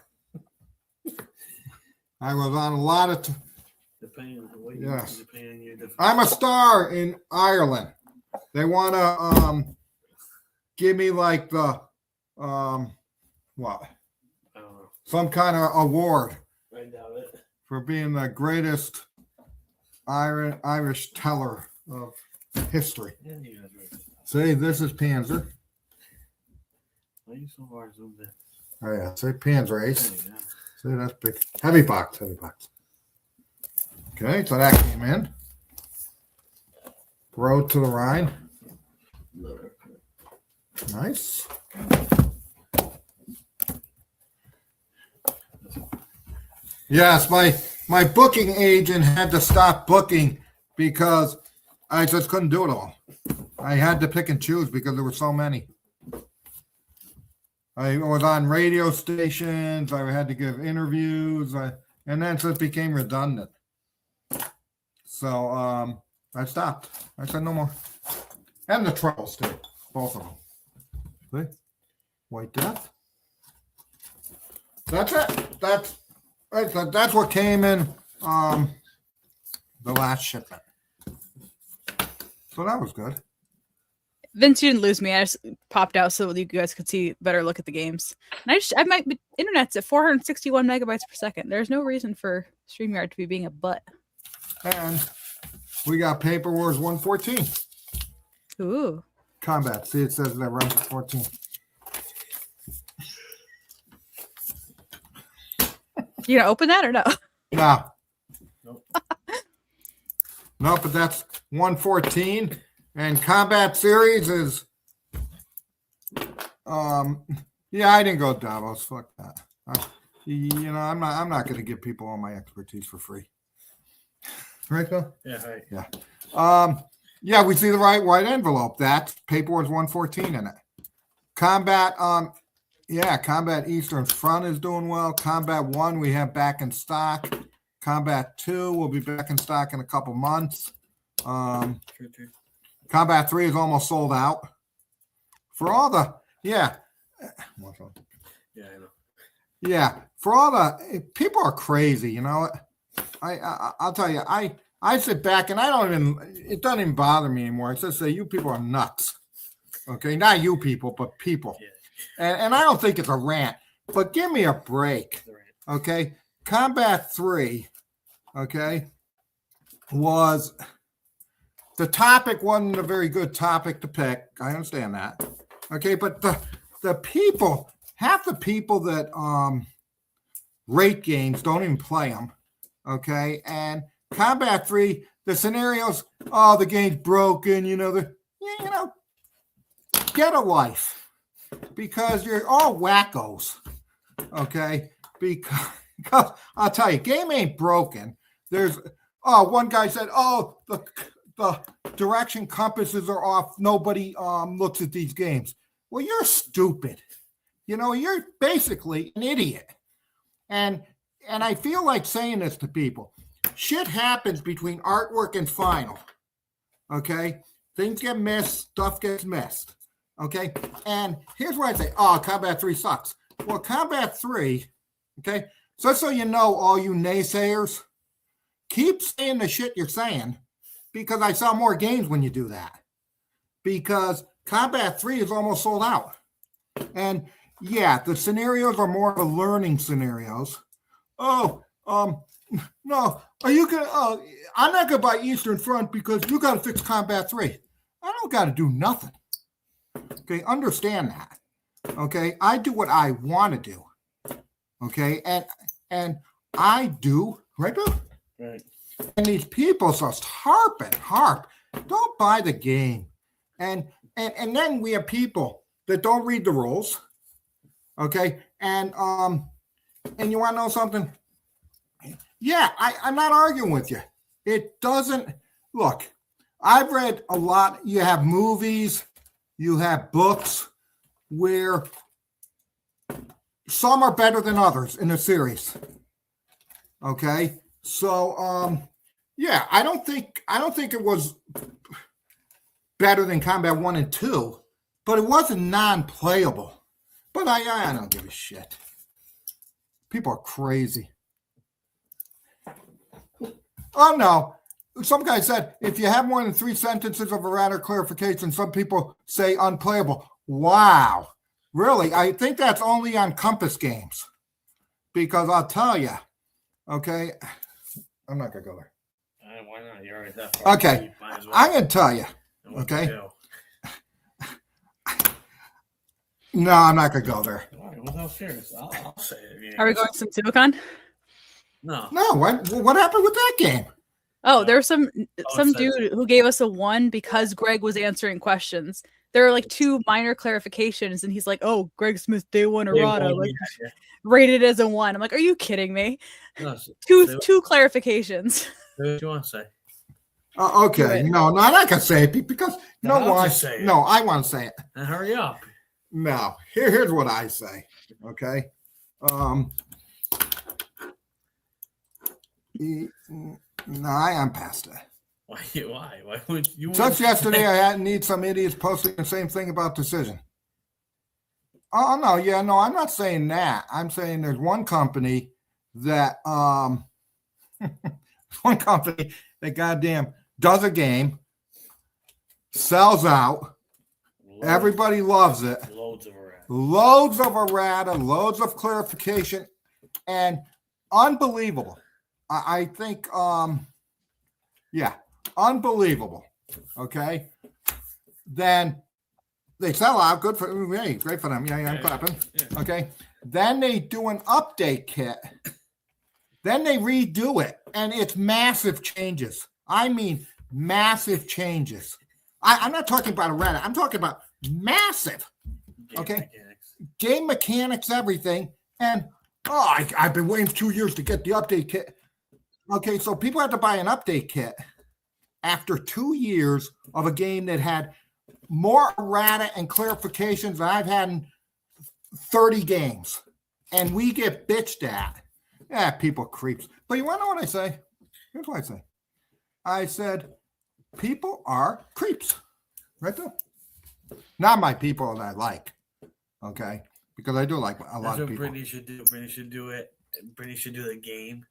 B: I was on a lot of.
C: Depending on the way
B: Yes.
C: depending on your different.
B: I'm a star in Ireland. They want to give me like the what?
C: I don't know.
B: Some kind of award
C: I doubt it.
B: for being the greatest Irish teller of history.
C: Yeah, you guys right.
B: See, this is Panzer.
C: Why are you so far zoomed in?
B: Oh yeah, see Panzer Ace.
C: There you go.
B: See, that's big. Heavy box, heavy box. Okay, so that came in. Road to the Rhine. Nice. Yes, my booking agent had to stop booking because I just couldn't do it all. I had to pick and choose because there were so many. I was on radio stations. I had to give interviews, and then it just became redundant. So I stopped. I said no more. And the troubles too, both of them. See, White Death. That's it. That's what came in the last shipment. So that was good.
A: Vince, you didn't lose me. I just popped out so you guys could see better look at the games. And my internet's at 461 megabytes per second. There's no reason for StreamYard to be being a butt.
B: And we got Paper Wars 114.
A: Ooh.
B: Combat. See, it says that runs 14.
A: You gonna open that or no?
B: No.
C: Nope.
B: No, but that's 114. And Combat Series is yeah, I didn't go Davos. Fuck that. I'm not gonna give people all my expertise for free. Right, Bill?
C: Yeah, hi.
B: Yeah. Yeah, we see the white envelope. That's Paper Wars 114 in it. Combat Combat Eastern Front is doing well. Combat 1 we have back in stock. Combat 2 will be back in stock in a couple months.
C: True.
B: Combat 3 is almost sold out. For all the
C: Yeah, I know.
B: yeah, for all the people are crazy, you know. I'll tell you, I sit back and it doesn't even bother me anymore. I just say you people are nuts. Okay, not you people, but people.
C: Yeah.
B: And I don't think it's a rant, but give me a break. Okay. Combat 3, okay, was the topic wasn't a very good topic to pick. I understand that. Okay, but the half the people that rate games don't even play them. Okay, and Combat 3, the scenarios, oh, the game's broken, get a life, because you're all wackos. Okay, because I'll tell you, game ain't broken. One guy said, oh, the direction compasses are off. Nobody looks at these games. Well, you're stupid. You're basically an idiot. And I feel like saying this to people. Shit happens between artwork and final. Okay? Things get missed, stuff gets missed. Okay? And here's where I say, oh, Combat 3 sucks. Well, Combat 3, okay, so you know, all you naysayers, keep saying the shit you're saying, because I sell more games when you do that. Because Combat 3 is almost sold out. And yeah, the scenarios are more of a learning scenarios. No, are you gonna? I'm not gonna buy Eastern Front because you got to fix Combat 3. I don't got to do nothing. Okay, understand that. Okay, I do what I want to do. Okay, and I do, right, Bill?
C: Right.
B: And these people just harp. Don't buy the game. And then we have people that don't read the rules. Okay, and you want to know something? Yeah, I'm not arguing with you. It doesn't look. I've read a lot. You have movies, you have books where some are better than others in the series. Okay, so yeah, I don't think it was better than Combat 1 and 2, but it wasn't non-playable. But I don't give a shit. People are crazy. Oh no. Some guy said, if you have more than 3 sentences of errata clarification, some people say unplayable. Wow. Really? I think that's only on Compass games. Because I'll tell you, okay, I'm not going to go there.
C: Why not? You're already that far.
B: Okay, I'm going to tell you, okay? No, I'm not going to go there.
C: All right, well, no, serious. I'll say it.
A: Are we going some Simicon?
C: No.
B: No, what happened with that game?
A: Oh, there was some
C: it
A: dude who gave us a 1 because Greg was answering questions. There are like 2 minor clarifications, and he's like, "Oh, Greg Smith, day 1 errata, like rated as a 1." I'm like, "Are you kidding me?"
C: No,
A: Two clarifications.
C: Say what you want to say.
B: Okay, no, I'm not going to say it because why? No, I want to say it.
C: And hurry up.
B: No, here's what I say. Okay, no, I'm past it.
C: Why would you?
B: Just yesterday, I had need some idiots posting the same thing about decision. Oh no, yeah, no, I'm not saying that. I'm saying there's one company that goddamn does a game, sells out, everybody loves it. Loads of errata, loads of clarification, and unbelievable. I think, yeah, unbelievable. Okay, then they sell out. Good for me. Great for them. Yeah, I'm clapping. Yeah. Okay, then they do an update kit. Then they redo it, and it's massive changes. I mean, massive changes. I'm not talking about errata. I'm talking about massive. Game mechanics, everything, and I've been waiting 2 years to get the update kit. Okay, so people have to buy an update kit after 2 years of a game that had more errata and clarifications than I've had in 30 games, and we get bitched at. Yeah, people creeps. But you want to know what I say? Here's what I say. I said, people are creeps. Right there. Not my people that I like. Okay, because I do like a lot of people.
C: Brittany should do. Brittany should do it. Brittany should do the game,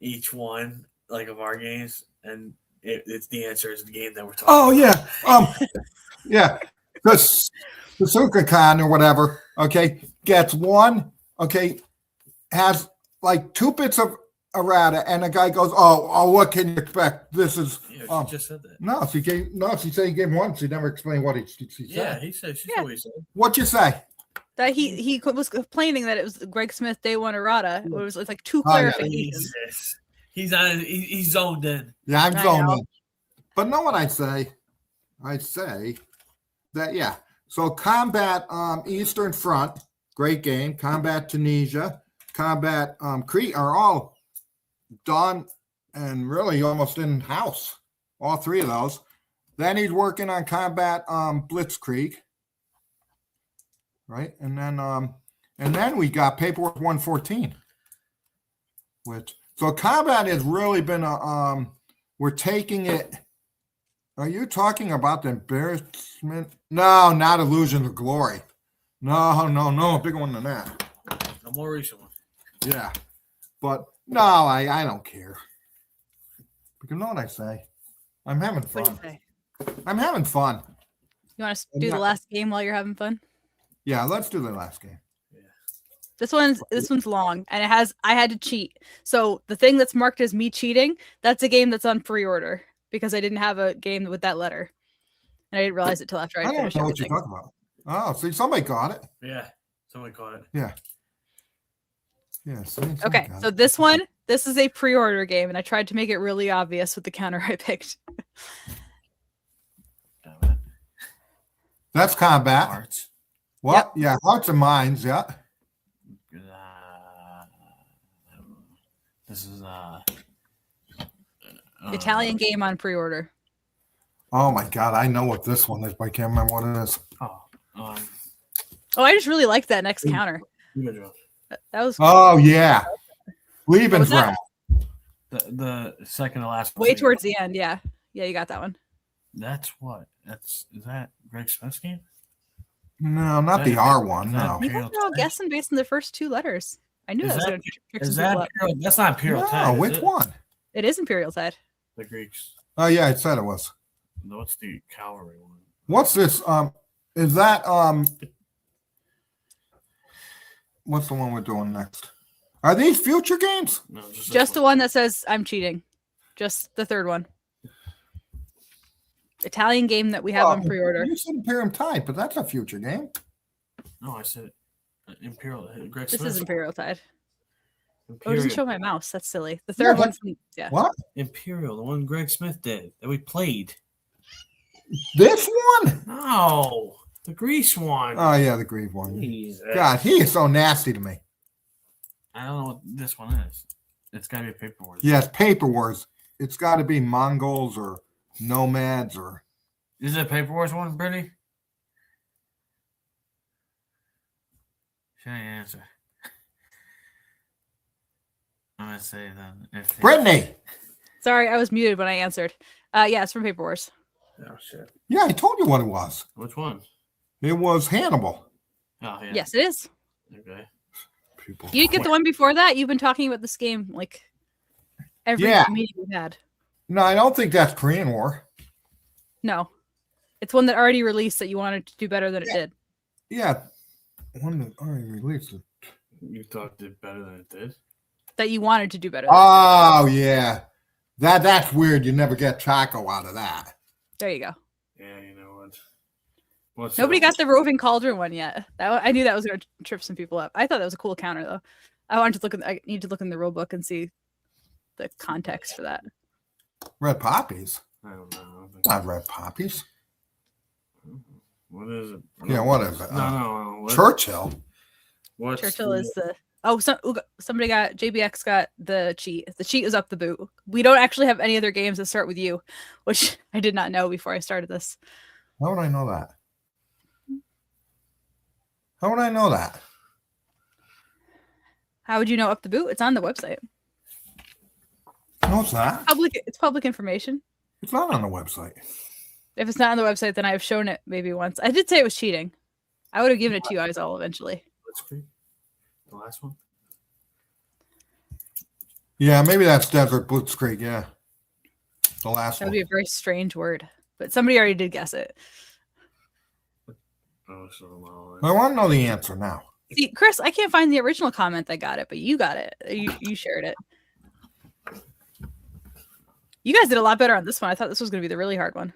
C: each one like of our games, and it's the answer is the game that we're talking.
B: Oh yeah, yeah. The Suzuka-Con or whatever. Okay, gets one. Okay, has like 2 bits of errata, and the guy goes, "Oh, what can you expect? This is."
C: Yeah, she just said that.
B: No, she said he gave 1. She never explained what he said.
C: Yeah, he said. She said what he said.
B: What'd you say?
A: That he was complaining that it was Greg Smith day one errata. It was like two
B: Oh, yeah.
A: clarifications.
C: Jesus. He's zoned in.
B: Yeah, I'm
A: I
B: zoned
A: know.
B: in. But know what I'd say? I'd say that, yeah. So Combat Eastern Front, great game. Combat Tunisia, Combat Crete are all done and really almost in-house. All three of those. Then he's working on Combat Blitzkrieg. Right? And then we got Paperwork 114. So Combat has really been we're taking it. Are you talking about the embarrassment? No, not Illusion of Glory. No, bigger one than that.
C: A more recent one.
B: Yeah. But no, I don't care. Because you know what I say? I'm having
A: What do you
B: fun.
A: say?
B: I'm having fun.
A: You want to do the last game while you're having fun?
B: Yeah, let's do the last game.
A: This one's long, and I had to cheat. So the thing that's marked as me cheating, that's a game that's on pre-order because I didn't have a game with that letter, and I didn't realize it till after I
B: I don't
A: finished
B: know what
A: everything.
B: you're talking about. Oh, see, somebody got it.
C: Yeah. Somebody caught it.
B: Yeah. Yeah. Somebody
A: Okay,
B: got
A: so
B: it.
A: this is a pre-order game, and I tried to make it really obvious with the counter I picked.
C: Damn it.
B: That's Combat.
C: Hearts.
B: What? Yeah, Hearts and Minds. Yeah.
C: This is
A: Italian game on pre-order.
B: Oh my God, I know what this one is, but I can't remember what it is.
C: Oh,
A: Oh, I just really liked that next counter.
C: good job.
A: That was
B: Oh yeah, Leaving
A: was that?
B: Ground.
C: The second to last.
A: way towards the end. Yeah, you got that one.
C: That's what. Is that Greg Smith's game?
B: No, not the R one. No.
A: You guys are all guessing based on the first two letters. I knew
C: Is
A: that was
C: that-
A: going to trick
C: Is
A: some
C: that
A: people up.
C: Imperial? That's not Imperial
B: No,
C: Tide.
B: which one?
A: It is Imperial Tide.
C: The Greeks.
B: Oh yeah, it said it was.
C: No, what's the cavalry one?
B: What's this? Is that What's the one we're doing next? Are these future games?
C: No, just
A: Just the one that says I'm cheating. Just the third one. Italian game that we have on pre-order.
B: You said Imperium Tide, but that's a future game.
C: No, I said Imperial. Greg
A: This
C: Smith.
A: is Imperial Tide. Oh, it
C: Imperial.
A: doesn't show my mouse. That's silly. The third
B: but-
A: one's yeah.
B: What?
C: Imperial, the one Greg Smith did that we played.
B: This one?
C: No, the Greece one.
B: Oh yeah, the green one.
C: Jesus.
B: God, he is so nasty to me.
C: I don't know what this one is. It's got to be a paper word.
B: Yes, Paper Wars. It's got to be Mongols or Nomads or.
C: Is it a paper wars one, Brittany? Should I answer? I'm gonna say then. If
B: Brittany.
A: Sorry, I was muted when I answered. Yeah, it's from Paper Wars.
C: Oh shit!
B: Yeah, I told you what it was.
C: Which one?
B: It was Hannibal.
C: Oh yeah.
A: Yes, it is.
C: Okay.
B: People.
A: You didn't get the one before that. You've been talking about this game like every
B: Yeah.
A: meeting we've had.
B: No, I don't think that's Korean War.
A: No, it's one that already released that you wanted to do better than it did.
B: Yeah, one that already released it.
C: You thought it did better than it did.
A: That you wanted to do better. Than
B: Oh yeah, that's weird. You never get Chaco out of that.
A: There you go.
C: Yeah, you know what? What's
A: Nobody got the roving cauldron one yet. I knew that was going to trip some people up. I thought that was a cool counter though. I need to look in the rule book and see the context for that.
B: Red poppies.
C: I don't know. I don't think
B: Not red poppies.
C: What is it?
B: Yeah, what is it?
C: No. What,
B: Churchill.
C: what's
A: Churchill
C: the-
A: is the somebody got JBX got the cheat. The cheat is up the boot. We don't actually have any other games that start with you, which I did not know before I started this.
B: How would I know that? How would I know that?
A: How would you know up the boot? It's on the website.
B: No, it's not.
A: It's public information.
B: It's not on the website.
A: If it's not on the website, then I've shown it maybe once. I did say it was cheating. I would have given it to you guys all eventually.
C: Blitzkrieg? The last one?
B: Yeah, maybe that's Desert Blitzkrieg. Yeah, the last
A: That
B: one.
A: would be a very strange word, but somebody already did guess it.
C: Oh, so well,
B: I want to know the answer now.
A: See, Chris, I can't find the original comment that got it, but you got it. You shared it. You guys did a lot better on this one. I thought this was going to be the really hard one.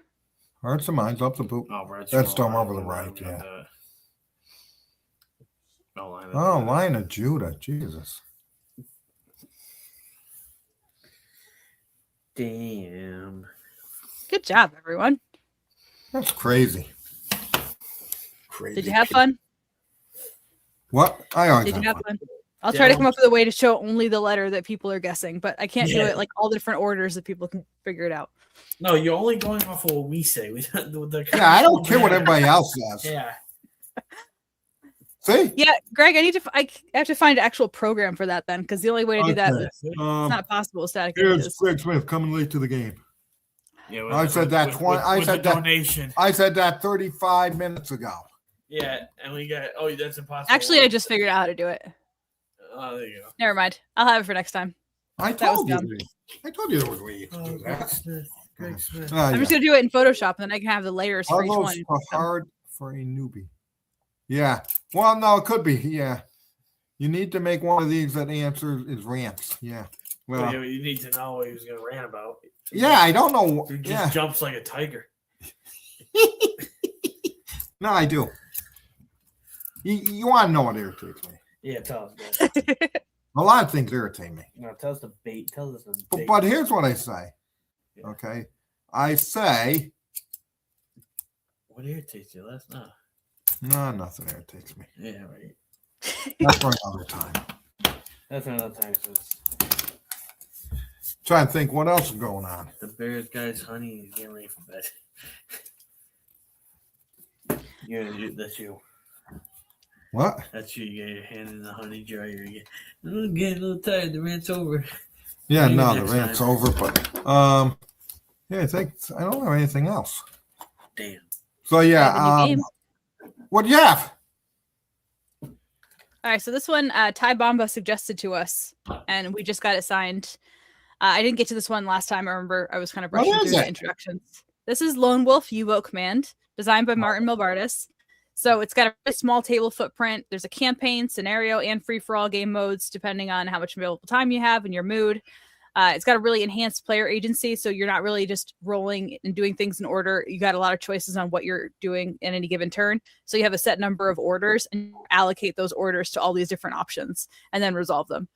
B: Hearts and Minds up the boot.
C: oh, right.
B: That's Storm over the right, yeah.
C: No, Line of
B: Oh,
C: Judah.
B: Line of Judah. Jesus.
C: Damn.
A: Good job, everyone.
B: That's crazy. Crazy.
A: Did you have fun?
B: What? I always
A: Did you
B: have
A: have
B: fun.
A: fun? I'll try to come up with a way to show only the letter that people are guessing, but I can't do
C: Yeah.
A: it like all the different orders that people can figure it out.
C: No, you're only going off of what we say. We
B: Yeah, I don't care what everybody else says.
C: Yeah.
B: See?
A: Yeah, Greg, I have to find an actual program for that then, because the only way to do that
B: Okay.
A: is it's not possible with static
B: Here's
A: images.
B: Greg Smith coming late to the game.
C: Yeah,
B: I said that 20. I said that
C: donation.
B: I said that 35 minutes ago.
C: Yeah, and we got. Oh, that's impossible.
A: Actually, I just figured out how to do it.
C: Oh, there you go.
A: Never mind. I'll have it for next time.
B: I
A: That was
B: told you.
A: dumb.
B: I told you there was a way you could do
C: Greg
B: that.
C: Smith. Greg Smith.
A: I'm just gonna do it in Photoshop, and then I can have the layers for each
B: Puzzles
A: one.
B: are hard for a newbie. Yeah. Well, no, it could be. Yeah. You need to make one of these that answers is rants. Yeah. Well.
C: Well, you need to know what he was going to rant about.
B: Yeah, I don't know.
C: He just
B: Yeah.
C: jumps like a tiger.
B: No, I do. You want to know what irritates me?
C: Yeah, tell us. Guys.
B: A lot of things irritate me.
C: No, tell us the bait. Tell us the bait.
B: But here's what I say.
C: Yeah.
B: Okay. I say,
C: What irritates you? Let's know.
B: no, nothing irritates me.
C: Yeah, right.
B: That's for another time.
C: That's another time. So it's
B: Trying to think what else is going on.
C: the Bears guy's honey is getting ready for bed. That's you.
B: What?
C: That's you. You get your hand in the honey jar. I'm getting a little tired. The rant's over.
B: Yeah,
C: Maybe
B: no, the
C: next
B: rant's
C: time.
B: over, but yeah, I think I don't have anything else.
C: Damn.
B: So
A: I have a
B: yeah,
A: new game.
B: what do you have?
A: All right, so this one Ty Bomba suggested to us, and we just got it signed. I didn't get to this one last time. I remember I was kind of
B: What
A: rushing
B: is
A: through
B: it?
A: the introductions. This is Lone Wolf U-Boat Command, designed by Martin Milbardis. So it's got a really small table footprint. There's a campaign, scenario, and free-for-all game modes, depending on how much available time you have and your mood. It's got a really enhanced player agency, so you're not really just rolling and doing things in order. You got a lot of choices on what you're doing in any given turn. So you have a set number of orders, and you allocate those orders to all these different options, and then resolve them.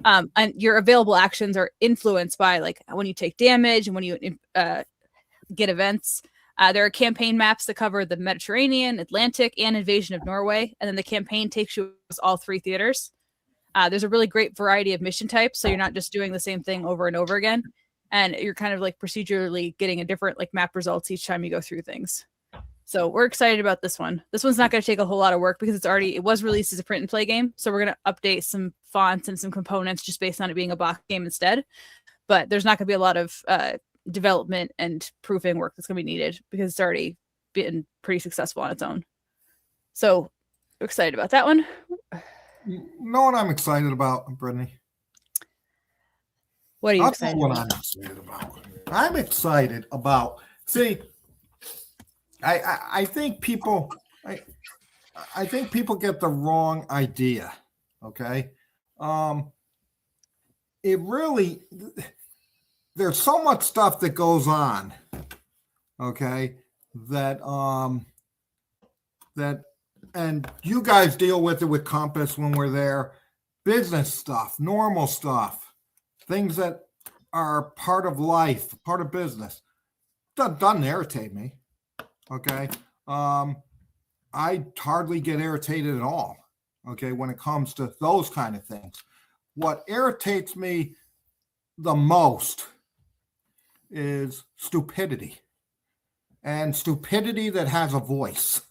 A: And your available actions are influenced by like when you take damage and when you get events. There are campaign maps that cover the Mediterranean, Atlantic, and Invasion of Norway, and then the campaign takes you across all three theaters. There's a really great variety of mission types, so you're not just doing the same thing over and over again, and you're kind of like procedurally getting a different like map results each time you go through things. So we're excited about this one. This one's not going to take a whole lot of work because it was released as a print and play game, so we're going to update some fonts and some components just based on it being a box game instead. But there's not going to be a lot of development and proofing work that's going to be needed because it's already been pretty successful on its own. So we're excited about that one.
B: You know what I'm excited about, Brittany?
A: What are you
B: I'll tell
A: excited
B: you what
A: about?
B: I'm excited about. I'm excited about. See, I think people, I think people get the wrong idea. Okay, it really there's so much stuff that goes on. Okay, that and you guys deal with it with Compass when we're there. Business stuff, normal stuff, things that are part of life, part of business. Doesn't irritate me. Okay. I hardly get irritated at all. Okay, when it comes to those kind of things. What irritates me the most is stupidity. And stupidity that has a voice.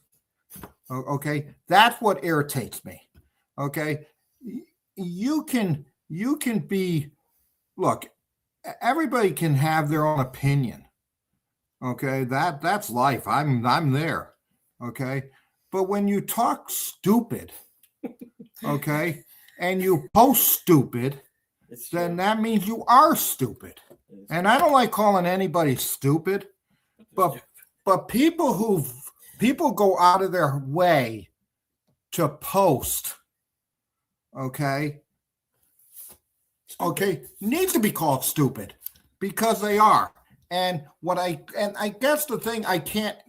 B: Okay, that's what irritates me. Okay, you can be, look, everybody can have their own opinion. Okay, that's life. I'm there. Okay, but when you talk stupid, okay, and you post stupid, then that means you are stupid. And I don't like calling anybody stupid, but people go out of their way to post, okay, needs to be called stupid because they are. And I guess the thing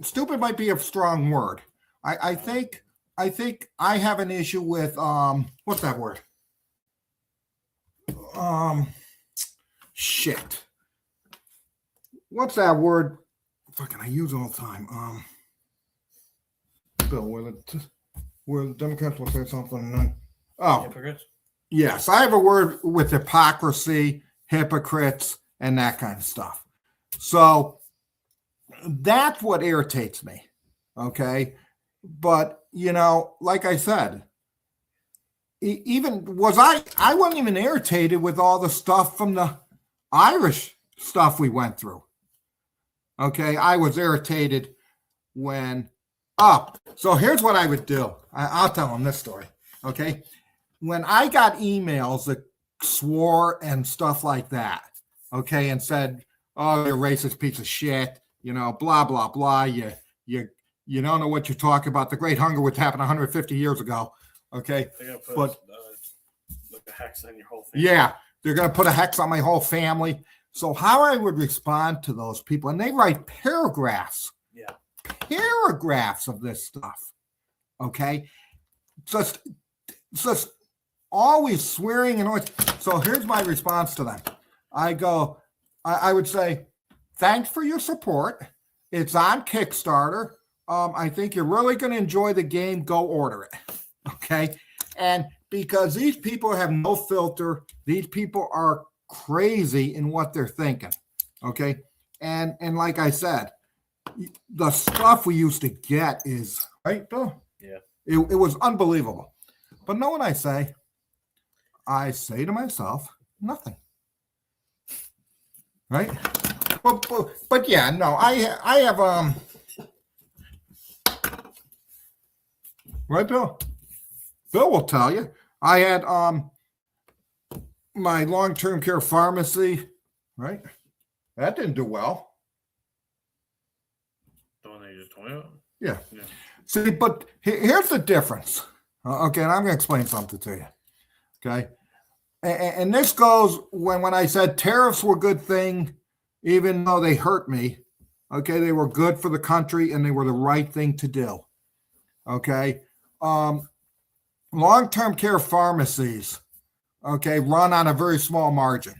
B: stupid might be a strong word. I think I think I have an issue with what's that word? Shit. What's that word? Fucking I use all the time. Bill, where the Democrats will say something. Oh,
C: Hypocrites?
B: yes, I have a word with hypocrisy, hypocrites, and that kind of stuff. So that's what irritates me. Okay. But, like I said, I wasn't even irritated with all the stuff from the Irish stuff we went through. Okay. I was irritated when, so here's what I would do. I'll tell them this story. Okay. When I got emails that swore and stuff like that, okay, and said, "Oh, you're a racist piece of shit," blah blah blah. You don't know what you're talking about. The Great Hunger, which happened 150 years ago, okay.
C: Put a hex on your whole family.
B: Yeah, they're gonna put a hex on my whole family. So how I would respond to those people, and they write paragraphs of this stuff, okay, just always swearing and always. So here's my response to them. I would say, thanks for your support. It's on Kickstarter. I think you're really going to enjoy the game. Go order it. Okay. And because these people have no filter, these people are crazy in what they're thinking. Okay. And like I said, the stuff we used to get is right, Bill?
C: Yeah.
B: It was unbelievable. But know what I say? I say to myself, nothing. Right? But yeah, no, I have right, Bill? Bill will tell you. I had my long-term care pharmacy, right? That didn't do well.
C: The one that you just told me about?
B: Yeah. See, but here's the difference. Okay, and I'm going to explain something to you. Okay. And this goes when I said tariffs were a good thing, even though they hurt me. Okay, they were good for the country and they were the right thing to do. Okay. Long-term care pharmacies, okay, run on a very small margin.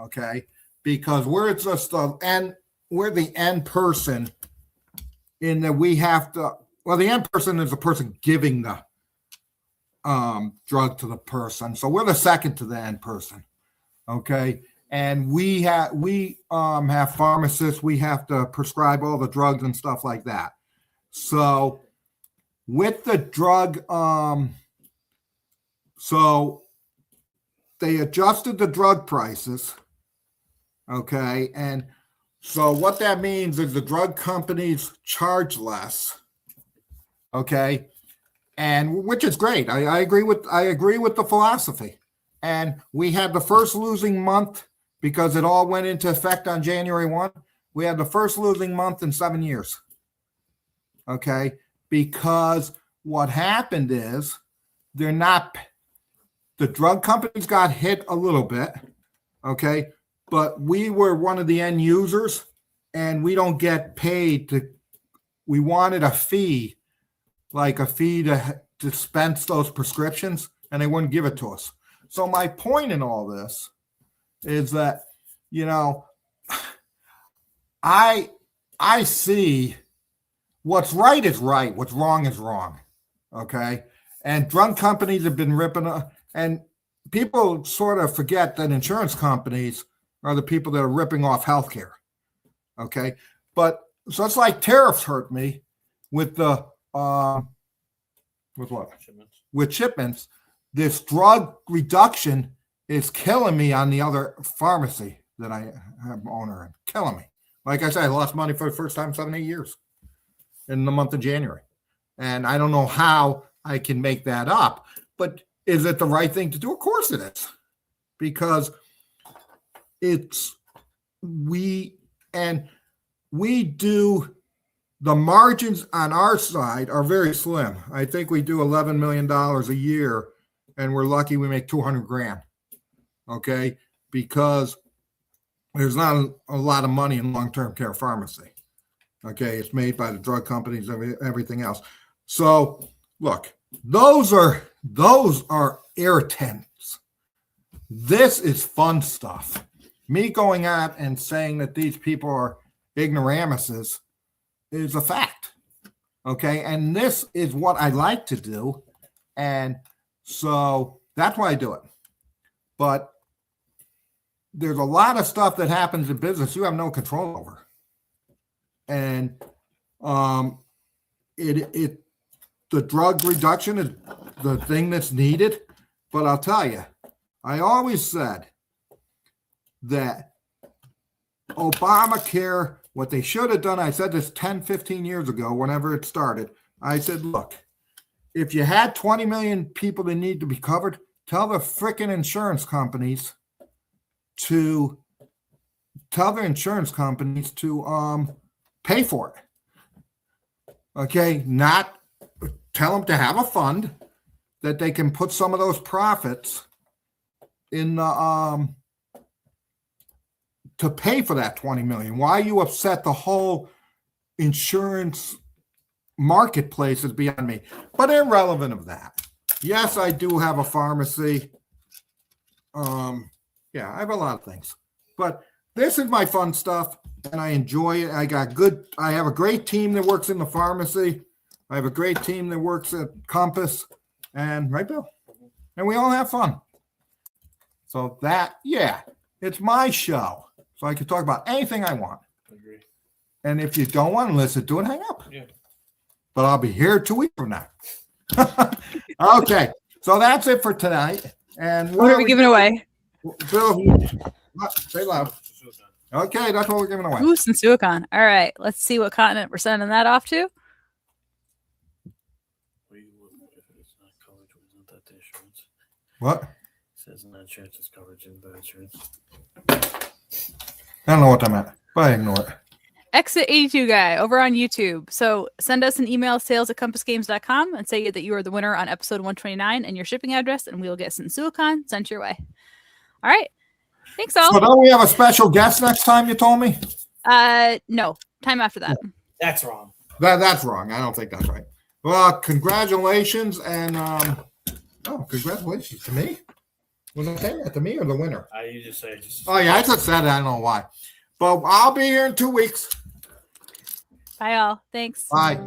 B: Okay, because we're just we're the end person in that we have to. Well, the end person is the person giving the drug to the person. So we're the second to the end person. Okay. And we have pharmacists. We have to prescribe all the drugs and stuff like that. So with the drug, so they adjusted the drug prices. Okay. And so what that means is the drug companies charge less. Okay. And which is great. I agree with the philosophy. And we had the first losing month because it all went into effect on January 1. We had the first losing month in 7 years. Okay. Because what happened is the drug companies got hit a little bit. Okay. But we were one of the end users and we don't get paid we wanted a fee. Like a fee to dispense those prescriptions, and they wouldn't give it to us. So my point in all this is that, I see what's right is right, what's wrong is wrong. Okay, and drug companies have been ripping, and people sort of forget that insurance companies are the people that are ripping off healthcare. Okay, but so it's like tariffs hurt me with the. With what?
C: Shipments.
B: With shipments, this drug reduction is killing me on the other pharmacy that I have owner in. Killing me. Like I said, I lost money for the first time in 7, 8 years in the month of January. And I don't know how I can make that up. But is it the right thing to do? Of course it is. Because we do. The margins on our side are very slim. I think we do $11 million a year, and we're lucky we make $200,000. Okay, because there's not a lot of money in long-term care pharmacy. Okay, it's made by the drug companies and everything else. So look, those are irritants. This is fun stuff. Me going out and saying that these people are ignoramuses is a fact. Okay, and this is what I like to do, and so that's why I do it. But there's a lot of stuff that happens in business you have no control over, and the drug reduction is the thing that's needed. But I'll tell you, I always said that Obamacare, what they should have done, I said this 10, 15 years ago, whenever it started, I said, look, if you had 20 million people that need to be covered, tell the frickin' insurance companies to pay for it. Okay, not tell them to have a fund that they can put some of those profits in the to pay for that 20 million. Why you upset the whole insurance marketplace is beyond me. But irrelevant of that. Yes, I do have a pharmacy. Yeah, I have a lot of things. But this is my fun stuff, and I enjoy it. I have a great team that works in the pharmacy. I have a great team that works at Compass, and right, Bill? And we all have fun. So that, yeah, it's my show. So I can talk about anything I want.
D: Agree.
B: And if you don't want to listen to it, hang up.
D: Yeah.
B: But I'll be here 2 weeks from now. Okay, so that's it for tonight. And
A: What are we giving away?
B: Bill, say loud. Okay, that's what we're giving away.
A: Ooh, Sensuicon. All right, let's see what continent we're sending that off to.
C: If it's not coverage, wasn't that the insurance?
B: What?
C: It says not insurance, it's coverage in the insurance.
B: I don't know what that meant, but I ignore it.
A: Exit 82 guy over on YouTube. So send us an email, sales@compassgames.com, and say that you are the winner on episode 129 and your shipping address, and we will get Sensuicon sent your way. All right. Thanks, all.
B: So don't we have a special guest next time, you told me?
A: No. Time after that.
C: That's wrong.
B: That's wrong. I don't think that's right. Well, congratulations, and congratulations to me. Was I saying that to me or the winner?
C: You just say it.
B: Oh, yeah, I just said it. I don't know why. But I'll be here in 2 weeks.
A: Bye, all. Thanks.
B: Bye.